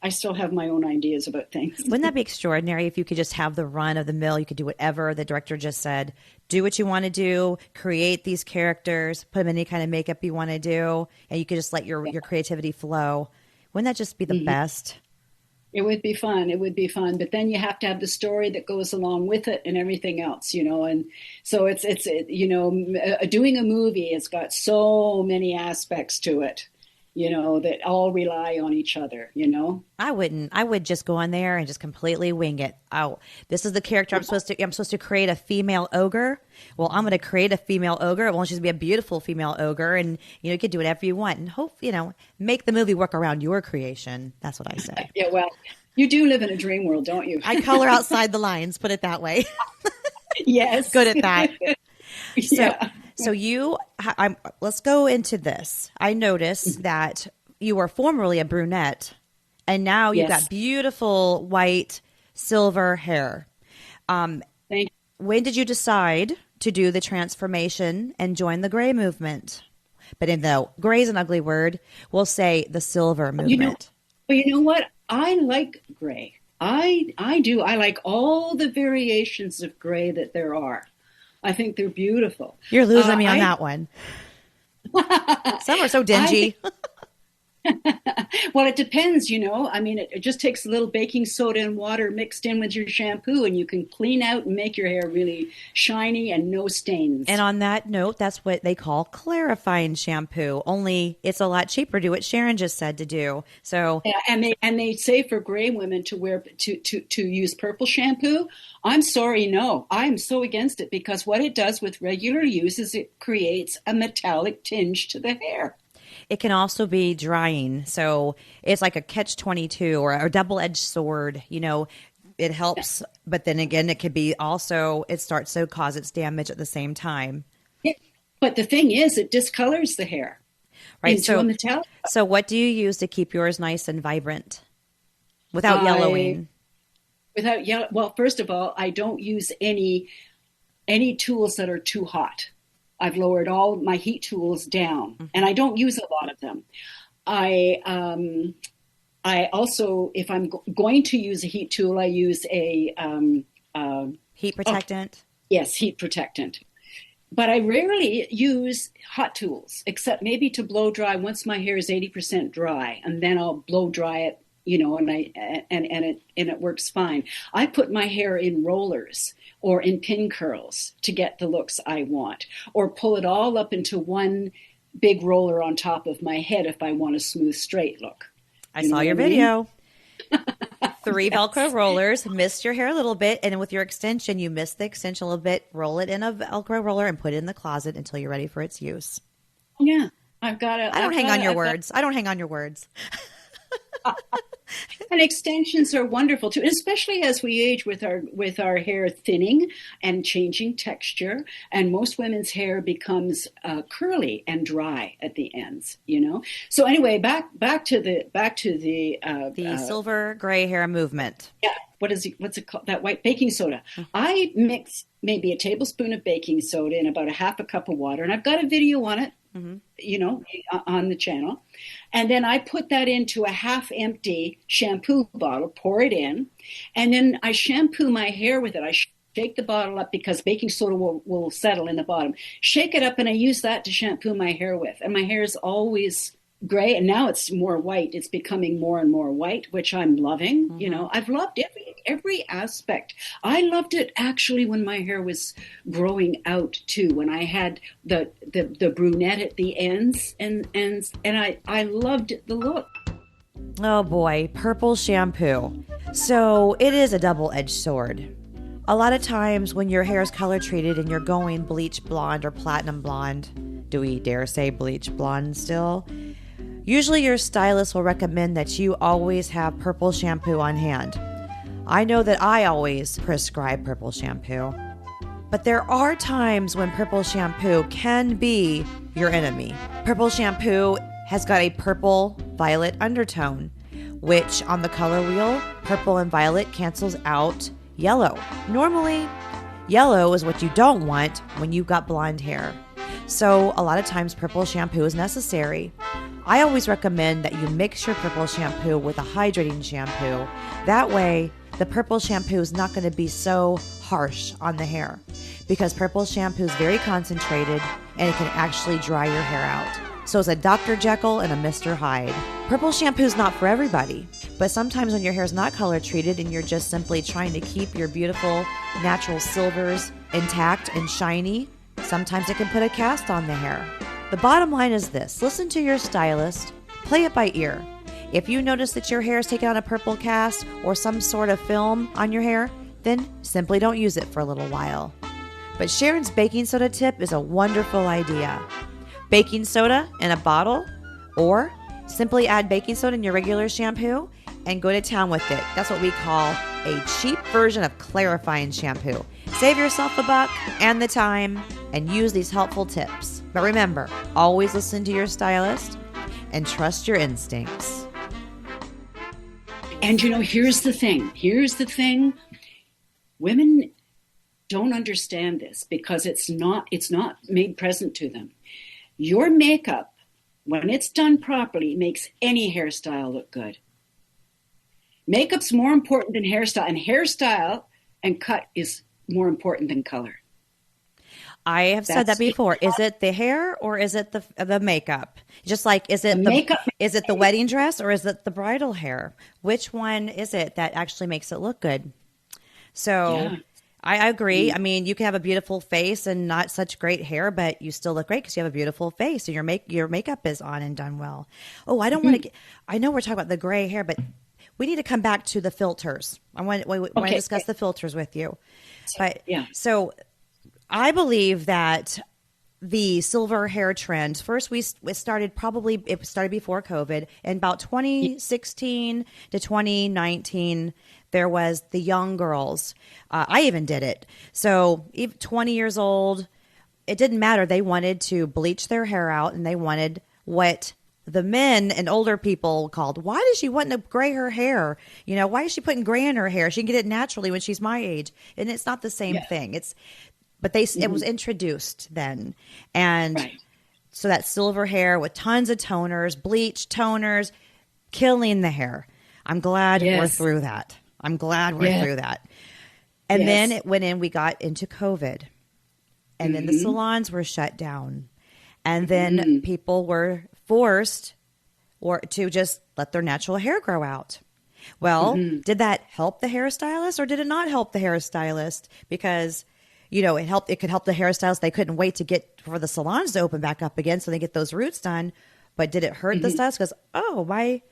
still have my own ideas about things. Wouldn't that be extraordinary if you could just have the run of the mill? You could do whatever the director just said. Do what you want to do. Create these characters. Put them in any kind of makeup you want to do, and you could just let your creativity flow. Wouldn't that just be the best? It would be fun. But then you have to have the story that goes along with it and everything else, And so it's doing a movie has got so many aspects to it, that all rely on each other, I wouldn't. I would just go in there and just completely wing it. Oh, this is the character I'm supposed to create a female ogre. Well, I'm going to create a female ogre. Well, she's going to be a beautiful female ogre, and you could do whatever you want and hope, make the movie work around your creation. That's what I say. Yeah, well, you do live in a dream world, don't you? I color outside the lines, put it that way. Yes. Good at that. Yeah. So let's go into this. I noticed that you were formerly a brunette, and now you've got beautiful white, silver hair. Thank you. When did you decide to do the transformation and join the gray movement? But in the gray is an ugly word, we'll say the silver movement. You know what? I like gray. I do. I like all the variations of gray that there are. I think they're beautiful. You're losing me on that one. Some are so dingy. Well, it depends, I mean, it just takes a little baking soda and water mixed in with your shampoo, and you can clean out and make your hair really shiny and no stains. And on that note, that's what they call clarifying shampoo. Only it's a lot cheaper to do what Sharon just said to do. So and they say for gray women to use purple shampoo. I'm sorry, no. I'm so against it, because what it does with regular use is it creates a metallic tinge to the hair. It can also be drying. So it's like a catch-22 or a double-edged sword. It helps, but then again, it could be also, it starts to cause its damage at the same time. Yeah. But the thing is, it discolors the hair. Right. into a metallic. So what do you use to keep yours nice and vibrant without yellowing? Without yellow. Well, first of all, I don't use any tools that are too hot. I've lowered all my heat tools down, and I don't use a lot of them. I also, if I'm going to use a heat tool, I use a Heat protectant. Yes, heat protectant. But I rarely use hot tools, except maybe to blow dry once my hair is 80% dry, and then I'll blow dry it, and it works fine. I put my hair in rollers or in pin curls to get the looks I want, or pull it all up into one big roller on top of my head if I want a smooth, straight look. I saw your video. 3 Velcro rollers, missed your hair a little bit, and with your extension, you missed the extension a little bit. Roll it in a Velcro roller and put it in the closet until you're ready for its use. Yeah, I've got it. I don't hang on your words. I don't hang on your words. And extensions are wonderful too, especially as we age with our hair thinning and changing texture. And most women's hair becomes curly and dry at the ends. So anyway, back to the silver gray hair movement. Yeah, what's it called? That white baking soda. I mix maybe a tablespoon of baking soda in about a half a cup of water, and I've got a video on it. On the channel. And then I put that into a half empty shampoo bottle, pour it in, and then I shampoo my hair with it. I shake the bottle up because baking soda will settle in the bottom. Shake it up, and I use that to shampoo my hair with. And my hair is always gray, and now it's more white. It's becoming more and more white, which I'm loving. I've loved every aspect. I loved it actually when my hair was growing out too, when I had the brunette at the ends, and I loved the look. Oh boy, purple shampoo. So it is a double-edged sword. A lot of times when your hair is color treated and you're going bleach blonde or platinum blonde, do we dare say bleach blonde still? Usually your stylist will recommend that you always have purple shampoo on hand. I know that I always prescribe purple shampoo, but there are times when purple shampoo can be your enemy. Purple shampoo has got a purple-violet undertone, which on the color wheel, purple and violet cancels out yellow. Normally, yellow is what you don't want when you've got blonde hair. So a lot of times purple shampoo is necessary. I always recommend that you mix your purple shampoo with a hydrating shampoo. That way, the purple shampoo is not going to be so harsh on the hair, because purple shampoo is very concentrated and it can actually dry your hair out. So it's a Dr. Jekyll and a Mr. Hyde. Purple shampoo is not for everybody, but sometimes when your hair is not color treated and you're just simply trying to keep your beautiful natural silvers intact and shiny, sometimes it can put a cast on the hair. The bottom line is this: listen to your stylist, play it by ear. If you notice that your hair is taking on a purple cast or some sort of film on your hair, then simply don't use it for a little while. But Sharon's baking soda tip is a wonderful idea. Baking soda in a bottle, or simply add baking soda in your regular shampoo and go to town with it. That's what we call a cheap version of clarifying shampoo. Save yourself the buck and the time and use these helpful tips. But remember, always listen to your stylist and trust your instincts. And here's the thing. Women don't understand this because it's not made present to them. Your makeup, when it's done properly, makes any hairstyle look good. Makeup's more important than hairstyle, and hairstyle and cut is more important than color. I have said that before. Is it the hair or is it the makeup? Just like, is it the wedding dress or is it the bridal hair? Which one is it that actually makes it look good? So yeah. I agree. I mean, you can have a beautiful face and not such great hair, but you still look great because you have a beautiful face and your makeup is on and done well. Oh, I don't want to I know we're talking about the gray hair, but we need to come back to the filters. I want to discuss the filters with you. But yeah. So I believe that the silver hair trend, first it started before COVID. In about 2016 to 2019, there was the young girls. I even did it. So 20 years old, it didn't matter. They wanted to bleach their hair out and they wanted what the men and older people called, why does she want to gray her hair? You know, why is she putting gray in her hair? She can get it naturally when she's my age. And it's not the same thing. But it was introduced then. And so that silver hair with tons of toners, bleach toners, killing the hair. I'm glad we're through that. I'm glad we're through that. And then it went in, we got into COVID. And then the salons were shut down. And then people were forced to just let their natural hair grow out. Well, did that help the hairstylist or did it not help the hairstylist? Because, you know, it could help the hairstylist. They couldn't wait for the salons to open back up again so they get those roots done. But did it hurt the stylist? Because,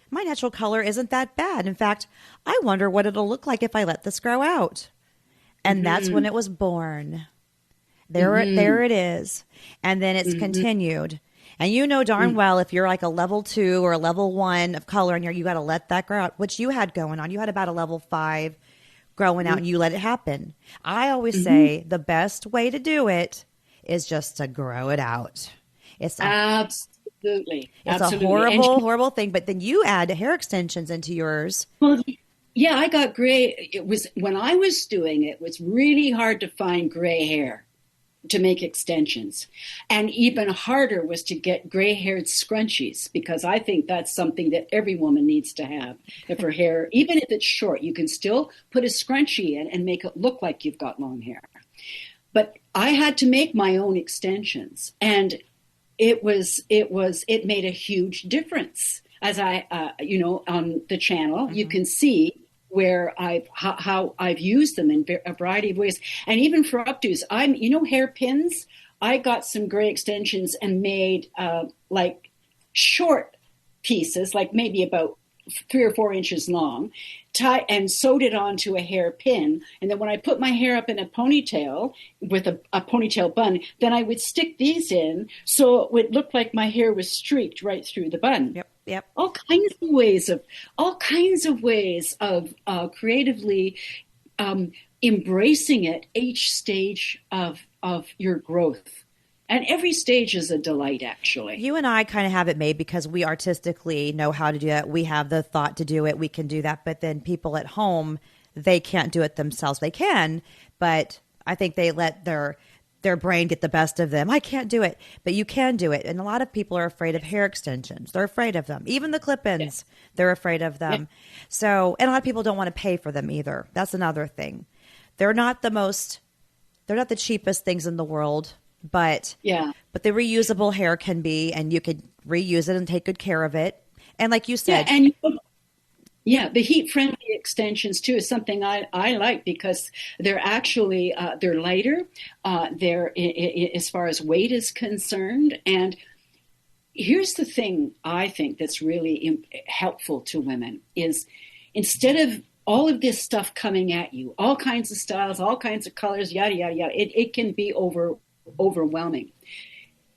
my natural color isn't that bad. In fact, I wonder what it'll look like if I let this grow out. And that's when it was born. There it is. And then it's continued. And you know darn well if you're like a level 2 or a level 1 of color and you got to let that grow out, which you had going on. You had about a level 5 growing out and you let it happen. I always say the best way to do it is just to grow it out. It's Absolutely. It's a horrible thing. But then you add hair extensions into yours. Well, yeah, I got gray. It was when I was doing it was really hard to find gray hair to make extensions. And even harder was to get gray-haired scrunchies, because I think that's something that every woman needs to have. If her hair, even if it's short, you can still put a scrunchie in and make it look like you've got long hair. But I had to make my own extensions, and it made a huge difference. As I, on the channel, you can see where how I've used them in a variety of ways. And even for updos, hairpins, I got some gray extensions and made like short pieces, like maybe about 3 or 4 inches long, and sewed it onto a hairpin. And then when I put my hair up in a ponytail with a ponytail bun, then I would stick these in so it would look like my hair was streaked right through the bun. Yep. All kinds of ways of creatively embracing it each stage of your growth. And every stage is a delight, actually. You and I kind of have it made because we artistically know how to do that. We have the thought to do it. We can do that. But then people at home, they can't do it themselves. They can, but I think they let their brain get the best of them. I can't do it, but you can do it. And a lot of people are afraid of hair extensions. They're afraid of them. Even the clip-ins, they're afraid of them. Yeah. So, and a lot of people don't want to pay for them either. That's another thing. They're not the cheapest things in the world, but the reusable hair can be, and you could reuse it and take good care of it. And like you said, the heat-friendly extensions too is something I like, because they're actually they're lighter. They're as far as weight is concerned. And here's the thing I think that's really helpful to women is, instead of all of this stuff coming at you, all kinds of styles, all kinds of colors, yada yada yada, it can be overwhelming.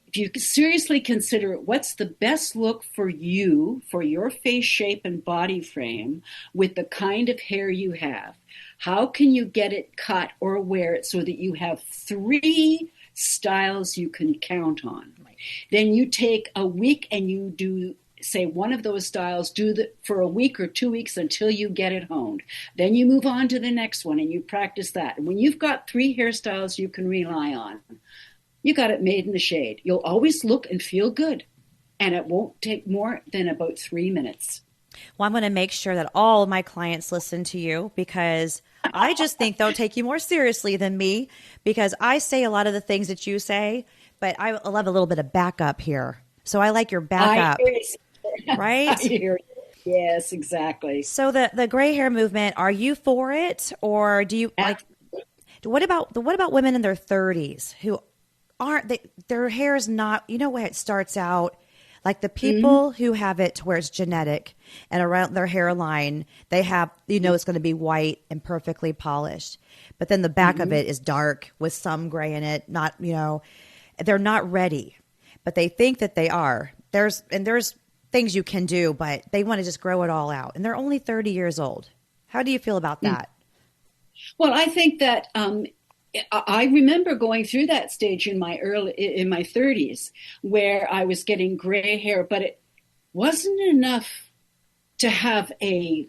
If you seriously consider what's the best look for you, for your face shape and body frame, with the kind of hair you have, how can you get it cut or wear it so that you have 3 styles you can count on? Then you take a week and you do, say, one of those styles, for a week or 2 weeks until you get it honed. Then you move on to the next one and you practice that. And when you've got 3 hairstyles you can rely on, you got it made in the shade. You'll always look and feel good. And it won't take more than about 3 minutes. Well, I'm going to make sure that all of my clients listen to you, because I just think they'll take you more seriously than me, because I say a lot of the things that you say, but I love a little bit of backup here. So I like your backup. Right? I hear you. Yes, exactly. So the gray hair movement, are you for it? Or do you like, what about women in their 30s who their hair is not, where it starts out, like the people who have it to where it's genetic and around their hairline, they have, it's going to be white and perfectly polished. But then the back of it is dark with some gray in it. Not, they're not ready, but they think that they are. There's things you can do, but they want to just grow it all out. And they're only 30 years old. How do you feel about that? Well, I think that I remember going through that stage in my 30s where I was getting gray hair, but it wasn't enough to have a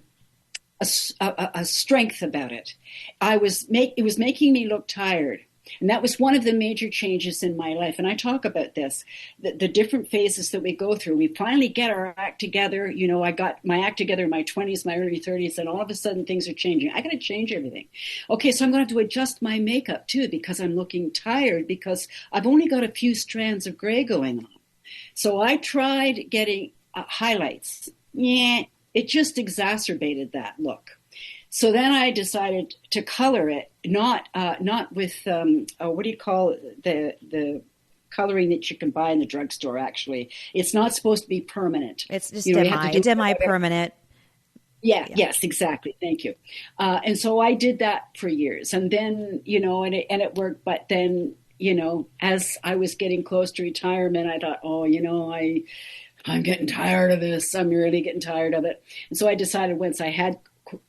strength about it. It was making me look tired. And that was one of the major changes in my life. And I talk about this, the different phases that we go through. We finally get our act together. You know, I got my act together in my 20s, my early 30s, and all of a sudden things are changing. I got to change everything. Okay, so I'm going to have to adjust my makeup too because I'm looking tired because I've only got a few strands of gray going on. So I tried getting highlights. Yeah, it just exacerbated that look. So then I decided to color it, not with what do you call it? The coloring that you can buy in the drugstore. Actually, it's not supposed to be permanent. It's just demi-permanent. Yeah. Yes, exactly. Thank you. And so I did that for years, and then and it worked. But then as I was getting close to retirement, I thought, I'm getting tired of this. I'm really getting tired of it. And so I decided once I had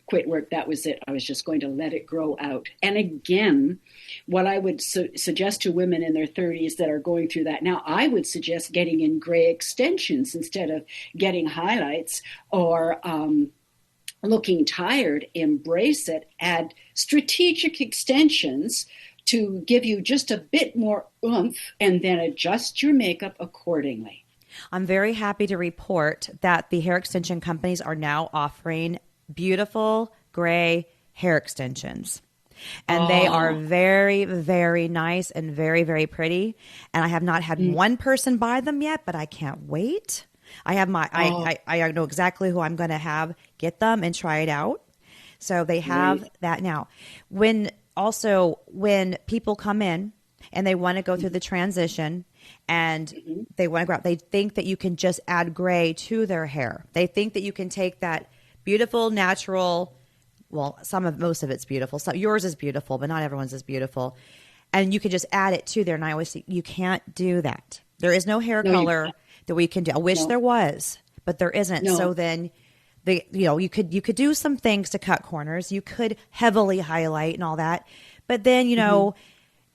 quit work, that was it. I was just going to let it grow out. And again, what I would suggest to women in their 30s that are going through that now, I would suggest getting in gray extensions instead of getting highlights or looking tired. Embrace it. Add strategic extensions to give you just a bit more oomph, and then adjust your makeup accordingly. I'm very happy to report that the hair extension companies are now offering beautiful gray hair extensions. And they are very, very nice and very, very pretty. And I have not had one person buy them yet, but I can't wait. I have I know exactly who I'm going to have get them and try it out. So they have that now. When people come in and they want to go through the transition and they want to go out, they think that you can just add gray to their hair. They think that you can take that beautiful, natural, well, most of it's beautiful. So yours is beautiful, but not everyone's is beautiful. And you can just add it to there. And I always say, you can't do that. There is no hair color that we can do. I wish there was, but there isn't. No. So then you could do some things to cut corners. You could heavily highlight and all that. But then,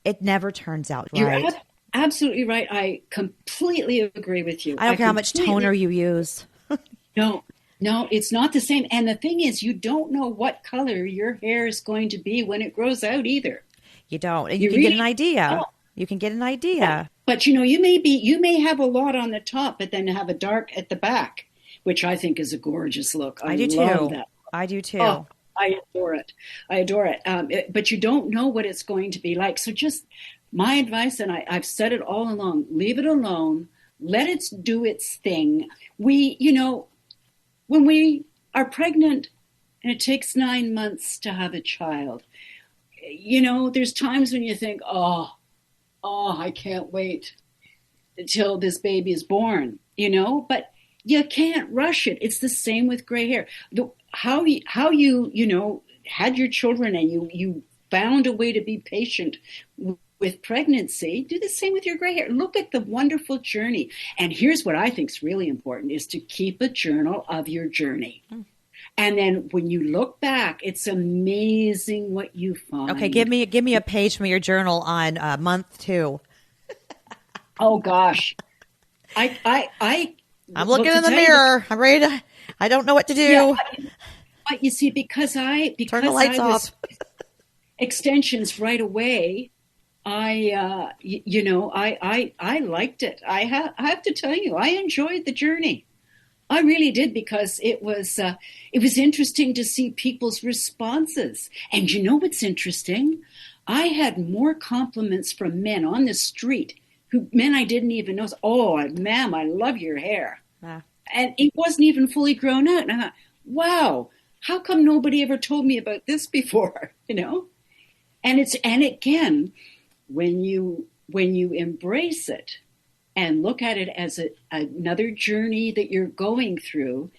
it never turns out right. You're absolutely right. I completely agree with you. I don't care how much toner you use. No, it's not the same. And the thing is, you don't know what color your hair is going to be when it grows out either. You don't. And you can get an idea. Don't. You can get an idea. Yeah. But you may have a lot on the top, but then have a dark at the back, which I think is a gorgeous look. I do love that. I do too. Oh, I adore it. But you don't know what it's going to be like. So just my advice, and I've said it all along, leave it alone. Let it do its thing. When we are pregnant and it takes 9 months to have a child, there's times when you think, oh, I can't wait until this baby is born, but you can't rush it. It's the same with gray hair. How you had your children and you found a way to be patient with pregnancy, do the same with your gray hair. Look at the wonderful journey. And here's what I think is really important is to keep a journal of your journey. And then when you look back, it's amazing what you find. Okay, give me a page from your journal on month 2. Oh gosh. I'm looking in the mirror. I'm ready to, I don't know what to do. Yeah, but you see, because turn the lights off. Extensions right away, I liked it. I have to tell you, I enjoyed the journey. I really did, because it was interesting to see people's responses. And you know what's interesting? I had more compliments from men on the street, men I didn't even know. Oh, ma'am, I love your hair. And it wasn't even fully grown out. And I thought, wow, how come nobody ever told me about this before? And again, when you embrace it and look at it as another journey that you're going through,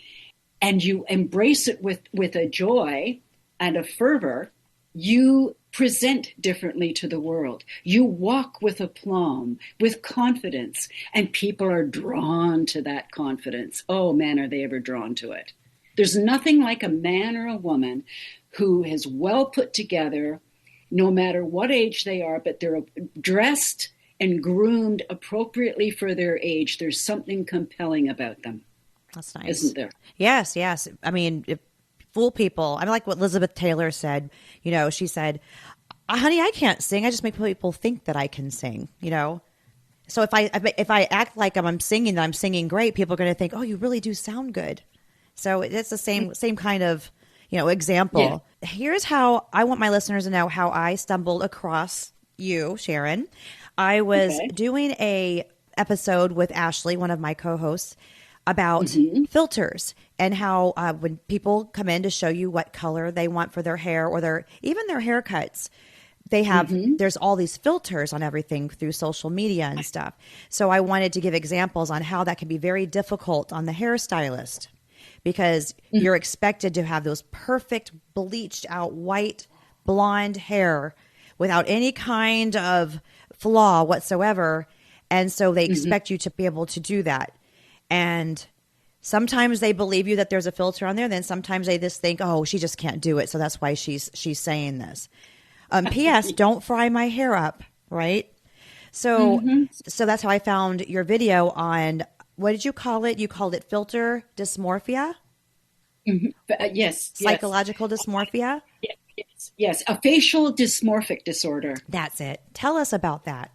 and you embrace it with a joy and a fervor, you present differently to the world. You walk with aplomb, with confidence, and people are drawn to that confidence. Oh man, are they ever drawn to it. There's nothing like a man or a woman who has well put together no matter what age they are, but they're dressed and groomed appropriately for their age. There's something compelling about them. That's nice. Isn't there? Yes, yes. I mean, fool people. I mean, like what Elizabeth Taylor said, she said, honey, I can't sing. I just make people think that I can sing, So if I act like I'm singing, that I'm singing great, people are going to think, oh, you really do sound good. So it's the same kind of, example. Yeah. Here's how I want my listeners to know how I stumbled across you, Sharon. I was doing a episode with Ashley, one of my co-hosts, about filters and how when people come in to show you what color they want for their hair or even their haircuts, they have there's all these filters on everything through social media and stuff. So I wanted to give examples on how that can be very difficult on the hairstylist, because you're expected to have those perfect bleached out white blonde hair without any kind of flaw whatsoever. And so they expect you to be able to do that. And sometimes they believe you that there's a filter on there. Then sometimes they just think, oh, she just can't do it. So that's why she's saying this. P.S. Don't fry my hair up, right? So so that's how I found your video on, what did you call it? You called it filter dysmorphia? Yes. Psychological dysmorphia? Yes. A facial dysmorphic disorder. That's it. Tell us about that.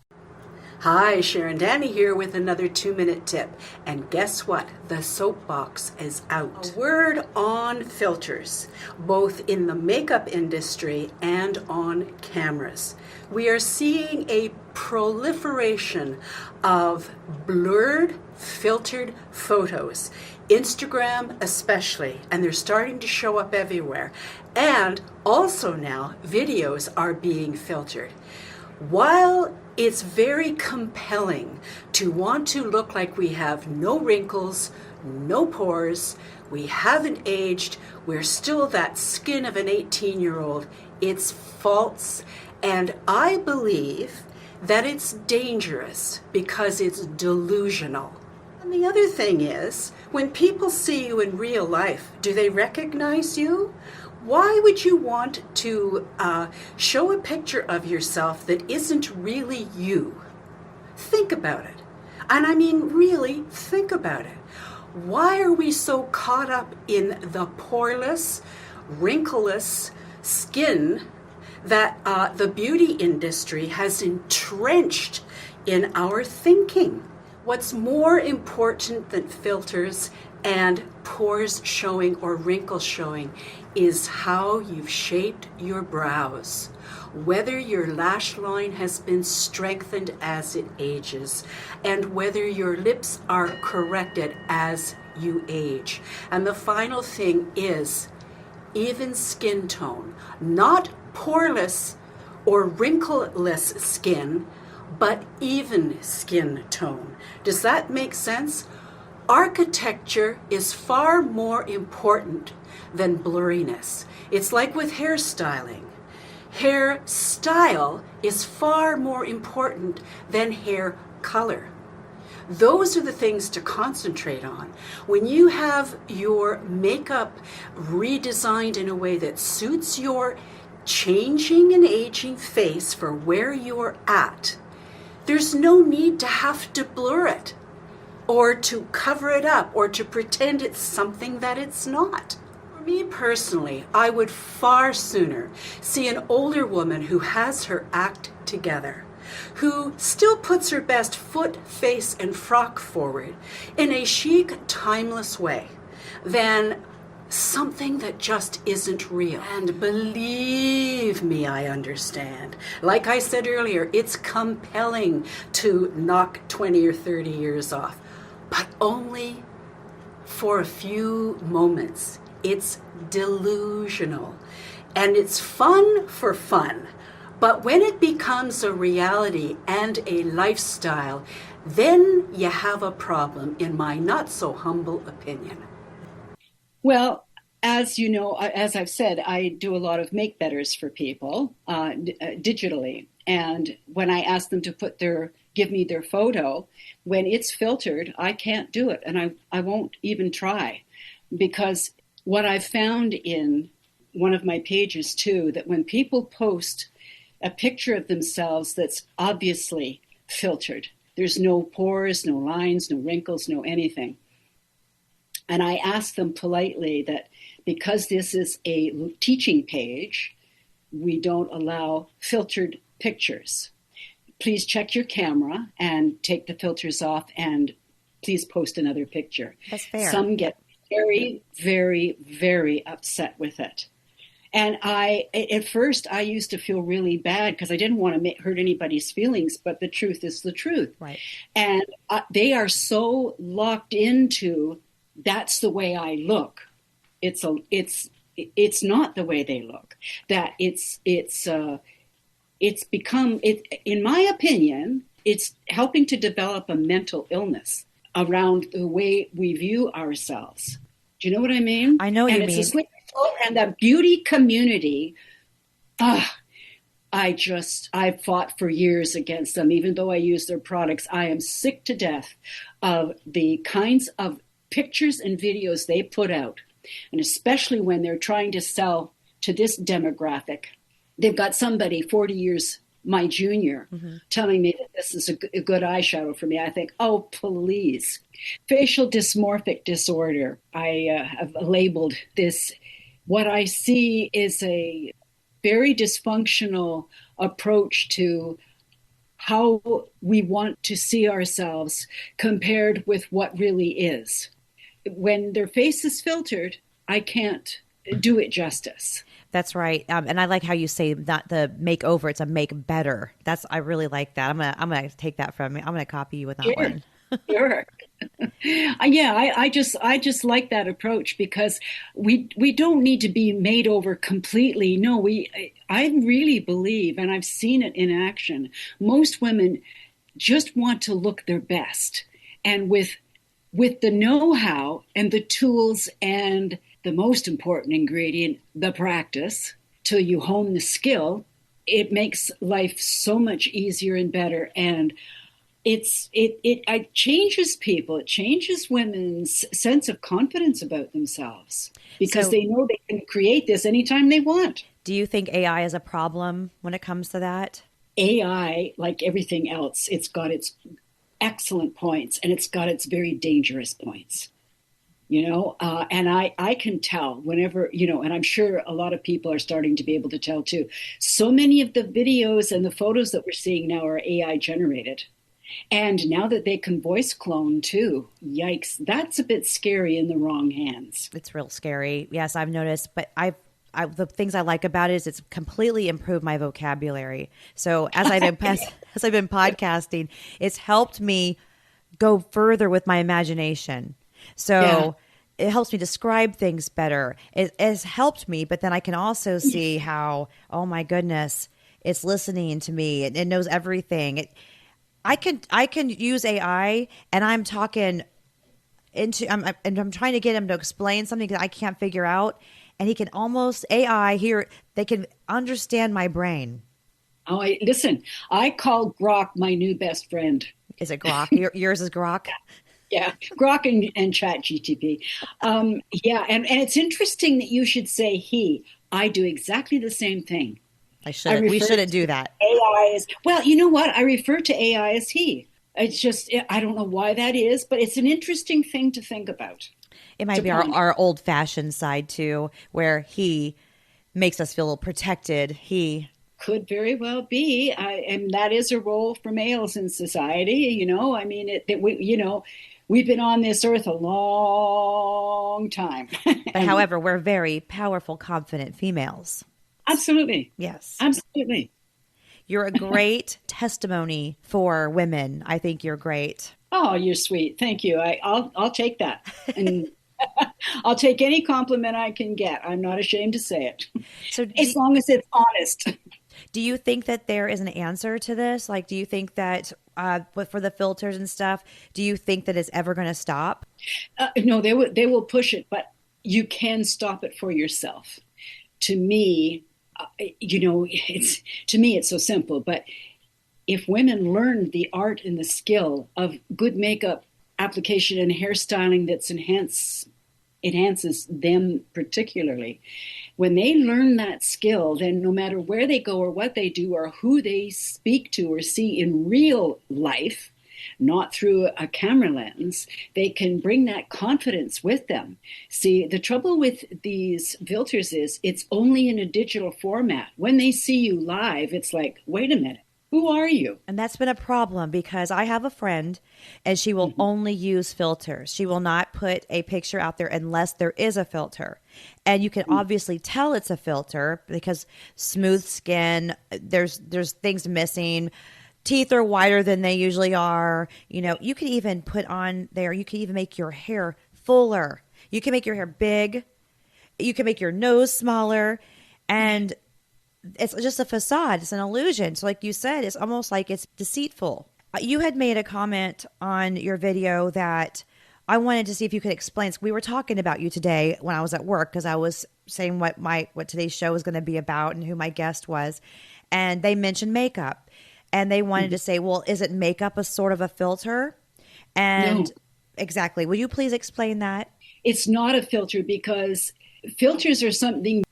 Hi, Sharon Danley here with another 2-minute tip. And guess what? The soapbox is out. A word on filters, both in the makeup industry and on cameras. We are seeing a proliferation of blurred, filtered photos. Instagram especially, and they're starting to show up everywhere. And also now, videos are being filtered. While it's very compelling to want to look like we have no wrinkles, no pores, we haven't aged, we're still that skin of an 18-year-old, it's false. And I believe that it's dangerous because it's delusional. And the other thing is, when people see you in real life, do they recognize you? Why would you want to show a picture of yourself that isn't really you? Think about it. And I mean, really, think about it. Why are we so caught up in the poreless, wrinkleless skin that the beauty industry has entrenched in our thinking? What's more important than filters and pores showing or wrinkles showing is how you've shaped your brows, whether your lash line has been strengthened as it ages, and whether your lips are corrected as you age. And the final thing is even skin tone, not poreless or wrinkleless skin, but even skin tone. Does that make sense? Architecture is far more important than blurriness. It's like with hairstyling. Hairstyle is far more important than hair color. Those are the things to concentrate on. When you have your makeup redesigned in a way that suits your changing and aging face for where you're at, there's no need to have to blur it, or to cover it up, or to pretend it's something that it's not. For me personally, I would far sooner see an older woman who has her act together, who still puts her best foot, face, and frock forward in a chic, timeless way, than something that just isn't real. And believe me, I understand. Like I said earlier, it's compelling to knock 20 or 30 years off, but only for a few moments. It's delusional. And it's fun for fun. But when it becomes a reality and a lifestyle, then you have a problem, in my not so humble opinion. Well, as you know, as I've said, I do a lot of make betters for people digitally. And when I ask them to give me their photo, when it's filtered, I can't do it. And I won't even try, because what I've found in one of my pages too, that when people post a picture of themselves that's obviously filtered. There's no pores, no lines, no wrinkles, no anything. And I asked them politely that because this is a teaching page, we don't allow filtered pictures. Please check your camera and take the filters off, and please post another picture. That's fair. Some get very, very, very upset with it. And at first, I used to feel really bad because I didn't want to hurt anybody's feelings, but the truth is the truth. Right. And they are so locked into, that's the way I look. It's not the way they look. That it's become, in my opinion, it's helping to develop a mental illness around the way we view ourselves. Do you know what I mean? I know what you mean. And it's a slippery slope. And the beauty community, I've fought for years against them. Even though I use their products, I am sick to death of the kinds of pictures and videos they put out. And especially when they're trying to sell to this demographic. They've got somebody 40 years my junior telling me that this is a good eyeshadow for me. I think, oh, please. Facial dysmorphic disorder. I have labeled this. What I see is a very dysfunctional approach to how we want to see ourselves compared with what really is. When their face is filtered, I can't do it justice. That's right. And I like how you say not the makeover, it's a make better. I really like that. I'm gonna take that from you. I'm gonna copy you with that one. Sure. Yeah, I just like that approach because we don't need to be made over completely. No, I really believe, and I've seen it in action, most women just want to look their best. And with the know-how and the tools and the most important ingredient, the practice, till you hone the skill, it makes life so much easier and better. And it changes people. It changes women's sense of confidence about themselves because they know they can create this anytime they want. Do you think AI is a problem when it comes to that? AI, like everything else, it's got its excellent points and it's got its very dangerous points. And I can tell whenever, and I'm sure a lot of people are starting to be able to tell too. So many of the videos and the photos that we're seeing now are AI generated. And now that they can voice clone too, yikes, that's a bit scary in the wrong hands. It's real scary. Yes, I've noticed, but the things I like about it is it's completely improved my vocabulary. So as I've been podcasting, it's helped me go further with my imagination. So it helps me describe things better. It has helped me, but then I can also see how, oh my goodness, it's listening to me. It knows everything. I can use AI, and I'm talking I'm trying to get him to explain something that I can't figure out, and he can almost they can understand my brain. Oh, listen, I call Grok my new best friend. Is it Grok? Yours is Grok? Yeah, Grok and ChatGTP. And it's interesting that you should say he. I do exactly the same thing. We shouldn't do that. AI is, well, you know what? I refer to AI as he. It's just, I don't know why that is, but it's an interesting thing to think about. It might be our old-fashioned side, too, where he makes us feel protected. He could very well be. And that is a role for males in society. I mean, we've been on this earth a long time. But however, we're very powerful, confident females. Absolutely. Yes. Absolutely. You're a great testimony for women. I think you're great. Oh, you're sweet. Thank you. I'll take that. And I'll take any compliment I can get. I'm not ashamed to say it. So as long as it's honest. Do you think that there is an answer to this? Like, do you think that for the filters and stuff, do you think that it's ever going to stop? No, they will push it, but you can stop it for yourself. To me, it's so simple. But if women learn the art and the skill of good makeup application and hairstyling that's enhanced enhances them particularly. When they learn that skill, then no matter where they go or what they do or who they speak to or see in real life, not through a camera lens, they can bring that confidence with them. See, the trouble with these filters is it's only in a digital format. When they see you live, it's like, wait a minute, who are you? And that's been a problem because I have a friend and she will only use filters. She will not put a picture out there unless there is a filter. And you can obviously tell it's a filter because smooth skin, there's things missing. Teeth are wider than they usually are. You know, you can even put on there, you can even make your hair fuller. You can make your hair big. You can make your nose smaller. And it's just a facade. It's an illusion. So like you said, it's almost like it's deceitful. You had made a comment on your video that I wanted to see if you could explain. So we were talking about you today when I was at work because I was saying what today's show was going to be about and who my guest was. And they mentioned makeup. And they wanted to say, well, isn't makeup a sort of a filter? And No. Exactly. Will you please explain that? It's not a filter because filters are something,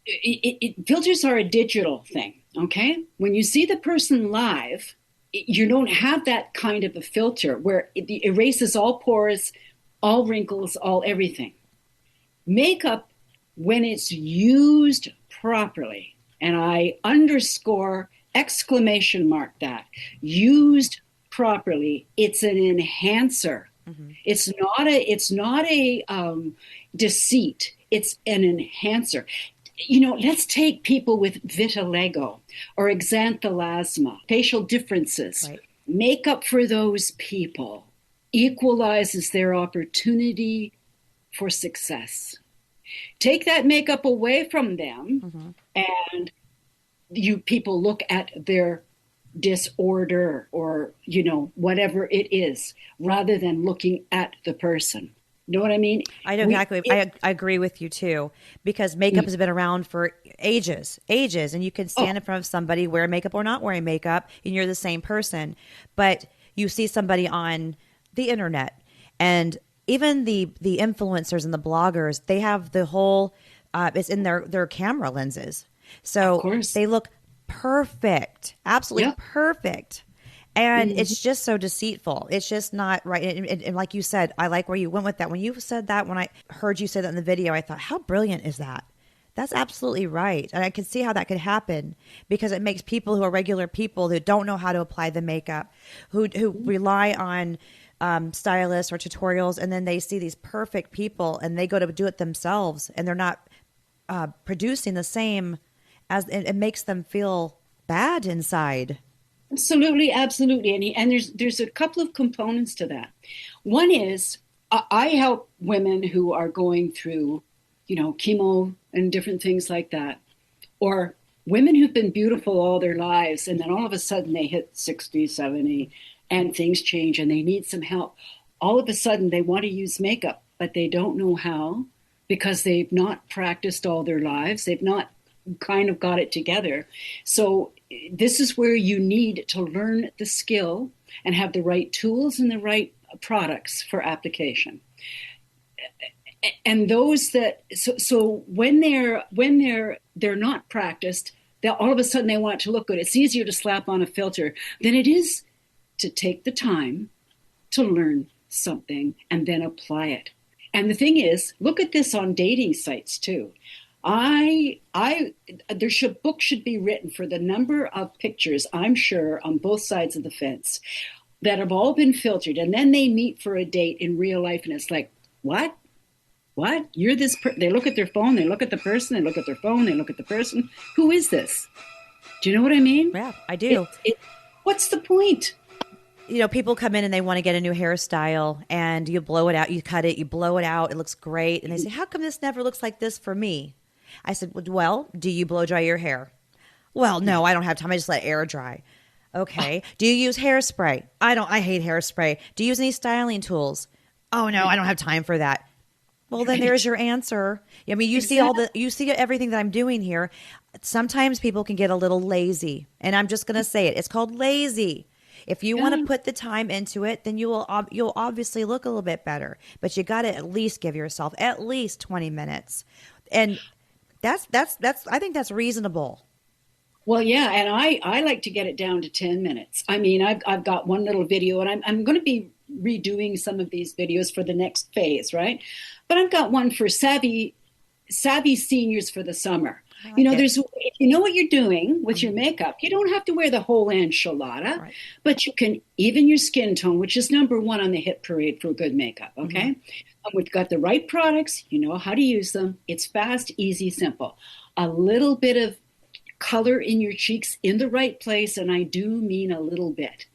filters are a digital thing, okay? When you see the person live, you don't have that kind of a filter where it erases all pores, all wrinkles, all everything. Makeup, when it's used properly, and I underscore exclamation mark that, used properly, it's an enhancer. It's not a deceit. It's an enhancer. You know, let's take people with vitiligo or xanthelasma, facial differences. Right. Makeup for those people equalizes their opportunity for success. Take that makeup away from them and you people look at their disorder or, you know, whatever it is, rather than looking at the person. You know what I mean? I know exactly. I agree with you too, because makeup has been around for ages, and you can stand in front of somebody wearing makeup or not wearing makeup, and you're the same person. But you see somebody on the internet, and even the influencers and the bloggers, they have the whole, it's in their camera lenses. So they look perfect, absolutely perfect. And it's just so deceitful. It's just not right. And like you said, I like where you went with that. When you said that, when I heard you say that in the video, I thought, how brilliant is that? That's absolutely right. And I can see how that could happen because it makes people who are regular people who don't know how to apply the makeup, who rely on stylists or tutorials, and then they see these perfect people and they go to do it themselves and they're not producing the same as it makes them feel bad inside. Absolutely, absolutely. And there's a couple of components to that. One is I help women who are going through, you know, chemo and different things like that, or women who've been beautiful all their lives and then all of a sudden they hit 60, 70 and things change and they need some help. All of a sudden they want to use makeup, but they don't know how because they've not practiced all their lives. They've not kind of got it together. So this is where you need to learn the skill and have the right tools and the right products for application. And those that so when they're not practiced, all of a sudden they want it to look good. It's easier to slap on a filter than it is to take the time to learn something and then apply it. And the thing is, look at this on dating sites too. Books should be written for the number of pictures, I'm sure, on both sides of the fence that have all been filtered. And then they meet for a date in real life. And it's like, what? You're this they look at their phone, they look at the person, they look at their phone, they look at the person. Who is this? Do you know what I mean? Yeah, I do. What's the point? You know, people come in and they want to get a new hairstyle and you blow it out, you cut it, you blow it out, it looks great. And they say, how come this never looks like this for me? I said, well, do you blow dry your hair? Well, no, I don't have time. I just let air dry. Okay. Do you use hairspray? I hate hairspray. Do you use any styling tools? Oh, no, I don't have time for that. Well, then there's your answer. I mean, you see everything that I'm doing here. Sometimes people can get a little lazy, and I'm just going to say it. It's called lazy. If you want to put the time into it, then you'll obviously look a little bit better. But you got to at least give yourself at least 20 minutes. And that's I think that's reasonable. Well, yeah, and I like to get it down to 10 minutes. I mean, I've got one little video, and I'm going to be redoing some of these videos for the next phase, right? But I've got one for savvy seniors for the summer. There's, if you know what you're doing with your makeup, you don't have to wear the whole enchilada, but you can even your skin tone, which is number one on the hit parade for good makeup. Okay. And we've got the right products. You know how to use them. It's fast, easy, simple. A little bit of color in your cheeks in the right place. And I do mean a little bit.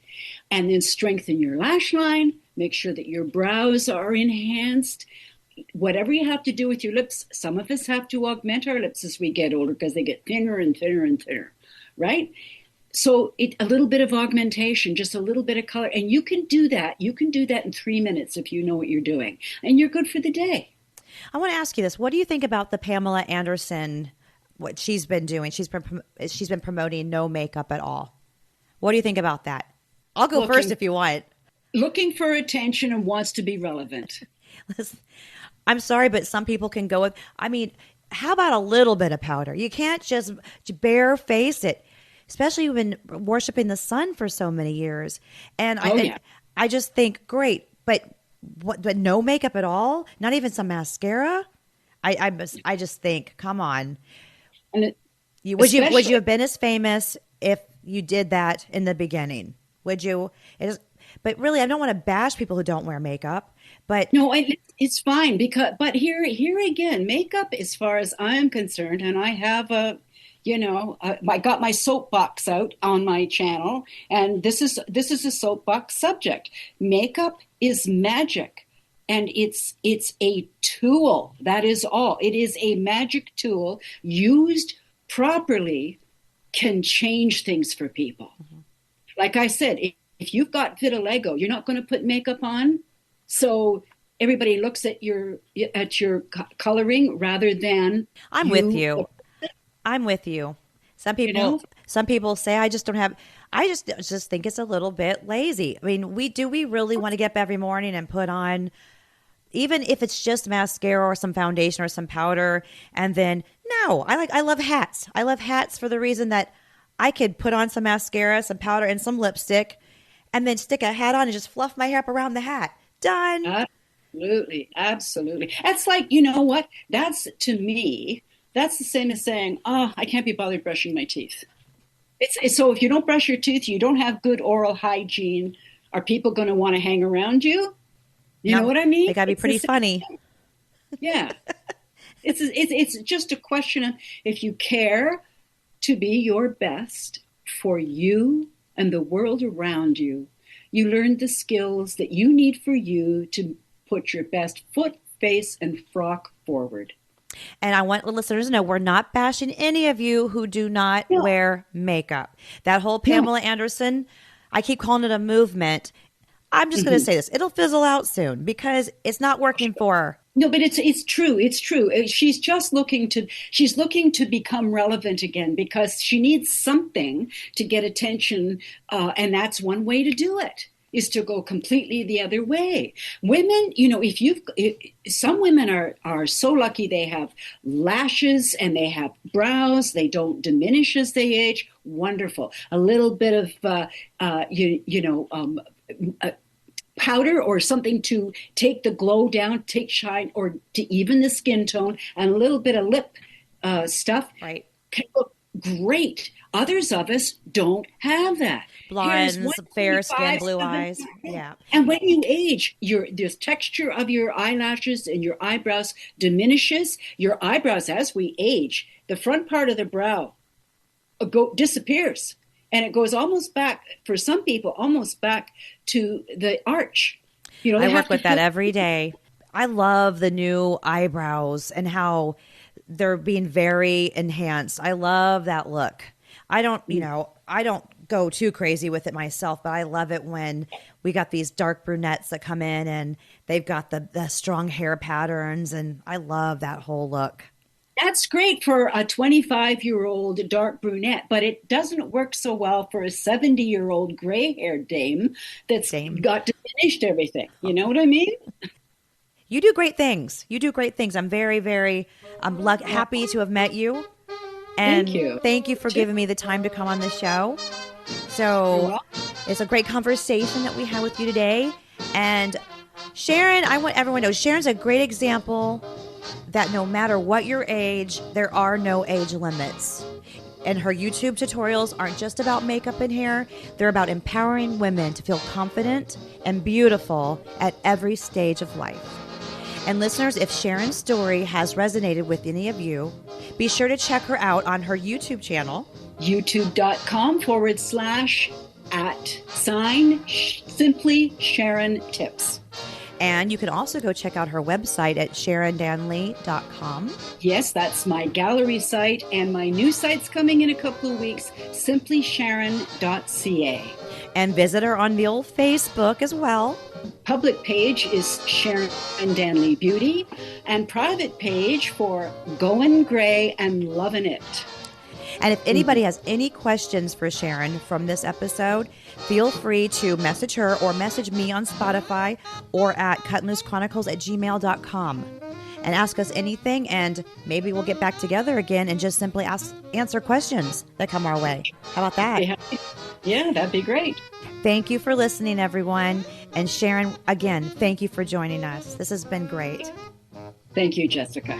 And then strengthen your lash line. Make sure that your brows are enhanced. Whatever you have to do with your lips, some of us have to augment our lips as we get older because they get thinner and thinner and thinner, right? So a little bit of augmentation, just a little bit of color. And you can do that. You can do that in 3 minutes if you know what you're doing. And you're good for the day. I want to ask you this. What do you think about the Pamela Anderson, what she's been doing? She's been promoting no makeup at all. What do you think about that? I'll go first if you want. Looking for attention and wants to be relevant. Listen, I'm sorry, but some people can go with, I mean, how about a little bit of powder? You can't just bare face it, especially you've been worshiping the sun for so many years. And I just think, great, but no makeup at all? Not even some mascara? I just think, come on. And would you have been as famous if you did that in the beginning? Would you? But really, I don't want to bash people who don't wear makeup. But no, it's fine but here again, makeup, as far as I'm concerned, and I have I got my soapbox out on my channel, and this is a soapbox subject. Makeup is magic, and it's a tool. That is all. It is a magic tool used properly can change things for people. Mm-hmm. Like I said, if you've got vitiligo, you're not going to put makeup on. So everybody looks at your coloring rather than. I'm with you. Some people say I just don't have. I just think it's a little bit lazy. I mean, do we really want to get up every morning and put on, even if it's just mascara or some foundation or some powder, and then no, I love hats. I love hats for the reason that I could put on some mascara, some powder, and some lipstick, and then stick a hat on and just fluff my hair up around the hat. Done. Absolutely. That's like, you know what? That's, to me, that's the same as saying, I can't be bothered brushing my teeth. It's so if you don't brush your teeth, you don't have good oral hygiene. Are people going to want to hang around you? You know what I mean? They got to be pretty funny. Yeah. It's just a question of if you care to be your best for you and the world around you, you learn the skills that you need for you to put your best foot, face, and frock forward. And I want the listeners to know we're not bashing any of you who do not wear makeup. That whole Pamela Anderson, I keep calling it a movement. I'm just going to say this. It'll fizzle out soon because it's not working for her. No, but it's true. It's true. She's just looking to become relevant again because she needs something to get attention. And that's one way to do it, is to go completely the other way. Women, some women are so lucky they have lashes and they have brows. They don't diminish as they age. Wonderful. A little bit of, powder or something to take the glow down, take shine, or to even the skin tone, and a little bit of lip stuff can look great. Others of us don't have that. Blondes, fair skin, blue eyes. Yeah. And when you age, the texture of your eyelashes and your eyebrows diminishes. Your eyebrows, as we age, the front part of the brow disappears. And it goes almost back, for some people, almost back to the arch. I work with that every day. I love the new eyebrows and how they're being very enhanced. I love that look. I don't go too crazy with it myself, but I love it when we got these dark brunettes that come in and they've got the strong hair patterns, and I love that whole look. That's great for a 25-year-old dark brunette, but it doesn't work so well for a 70-year-old gray-haired dame that's got diminished everything. You know what I mean? You do great things. You do great things. I'm very, very happy to have met you. And thank you for giving me the time to come on the show. So it's a great conversation that we had with you today. And Sharon, I want everyone to know, Sharon's a great example that no matter what your age, there are no age limits. And her YouTube tutorials aren't just about makeup and hair. They're about empowering women to feel confident and beautiful at every stage of life. And listeners, if Sharon's story has resonated with any of you, be sure to check her out on her YouTube channel. youtube.com/@Simply Sharon Tips. And you can also go check out her website at SharonDanley.com. Yes, that's my gallery site, and my new site's coming in a couple of weeks, simplysharon.ca. And visit her on the old Facebook as well. Public page is Sharon Danley Beauty, and private page for Going Gray and Loving It. And if anybody has any questions for Sharon from this episode, feel free to message her or message me on Spotify or at Cuttinloosechronicles@gmail.com and ask us anything, and maybe we'll get back together again and just simply answer questions that come our way. How about that? Yeah, that'd be great. Thank you for listening, everyone. And Sharon, again, thank you for joining us. This has been great. Thank you, Jessica.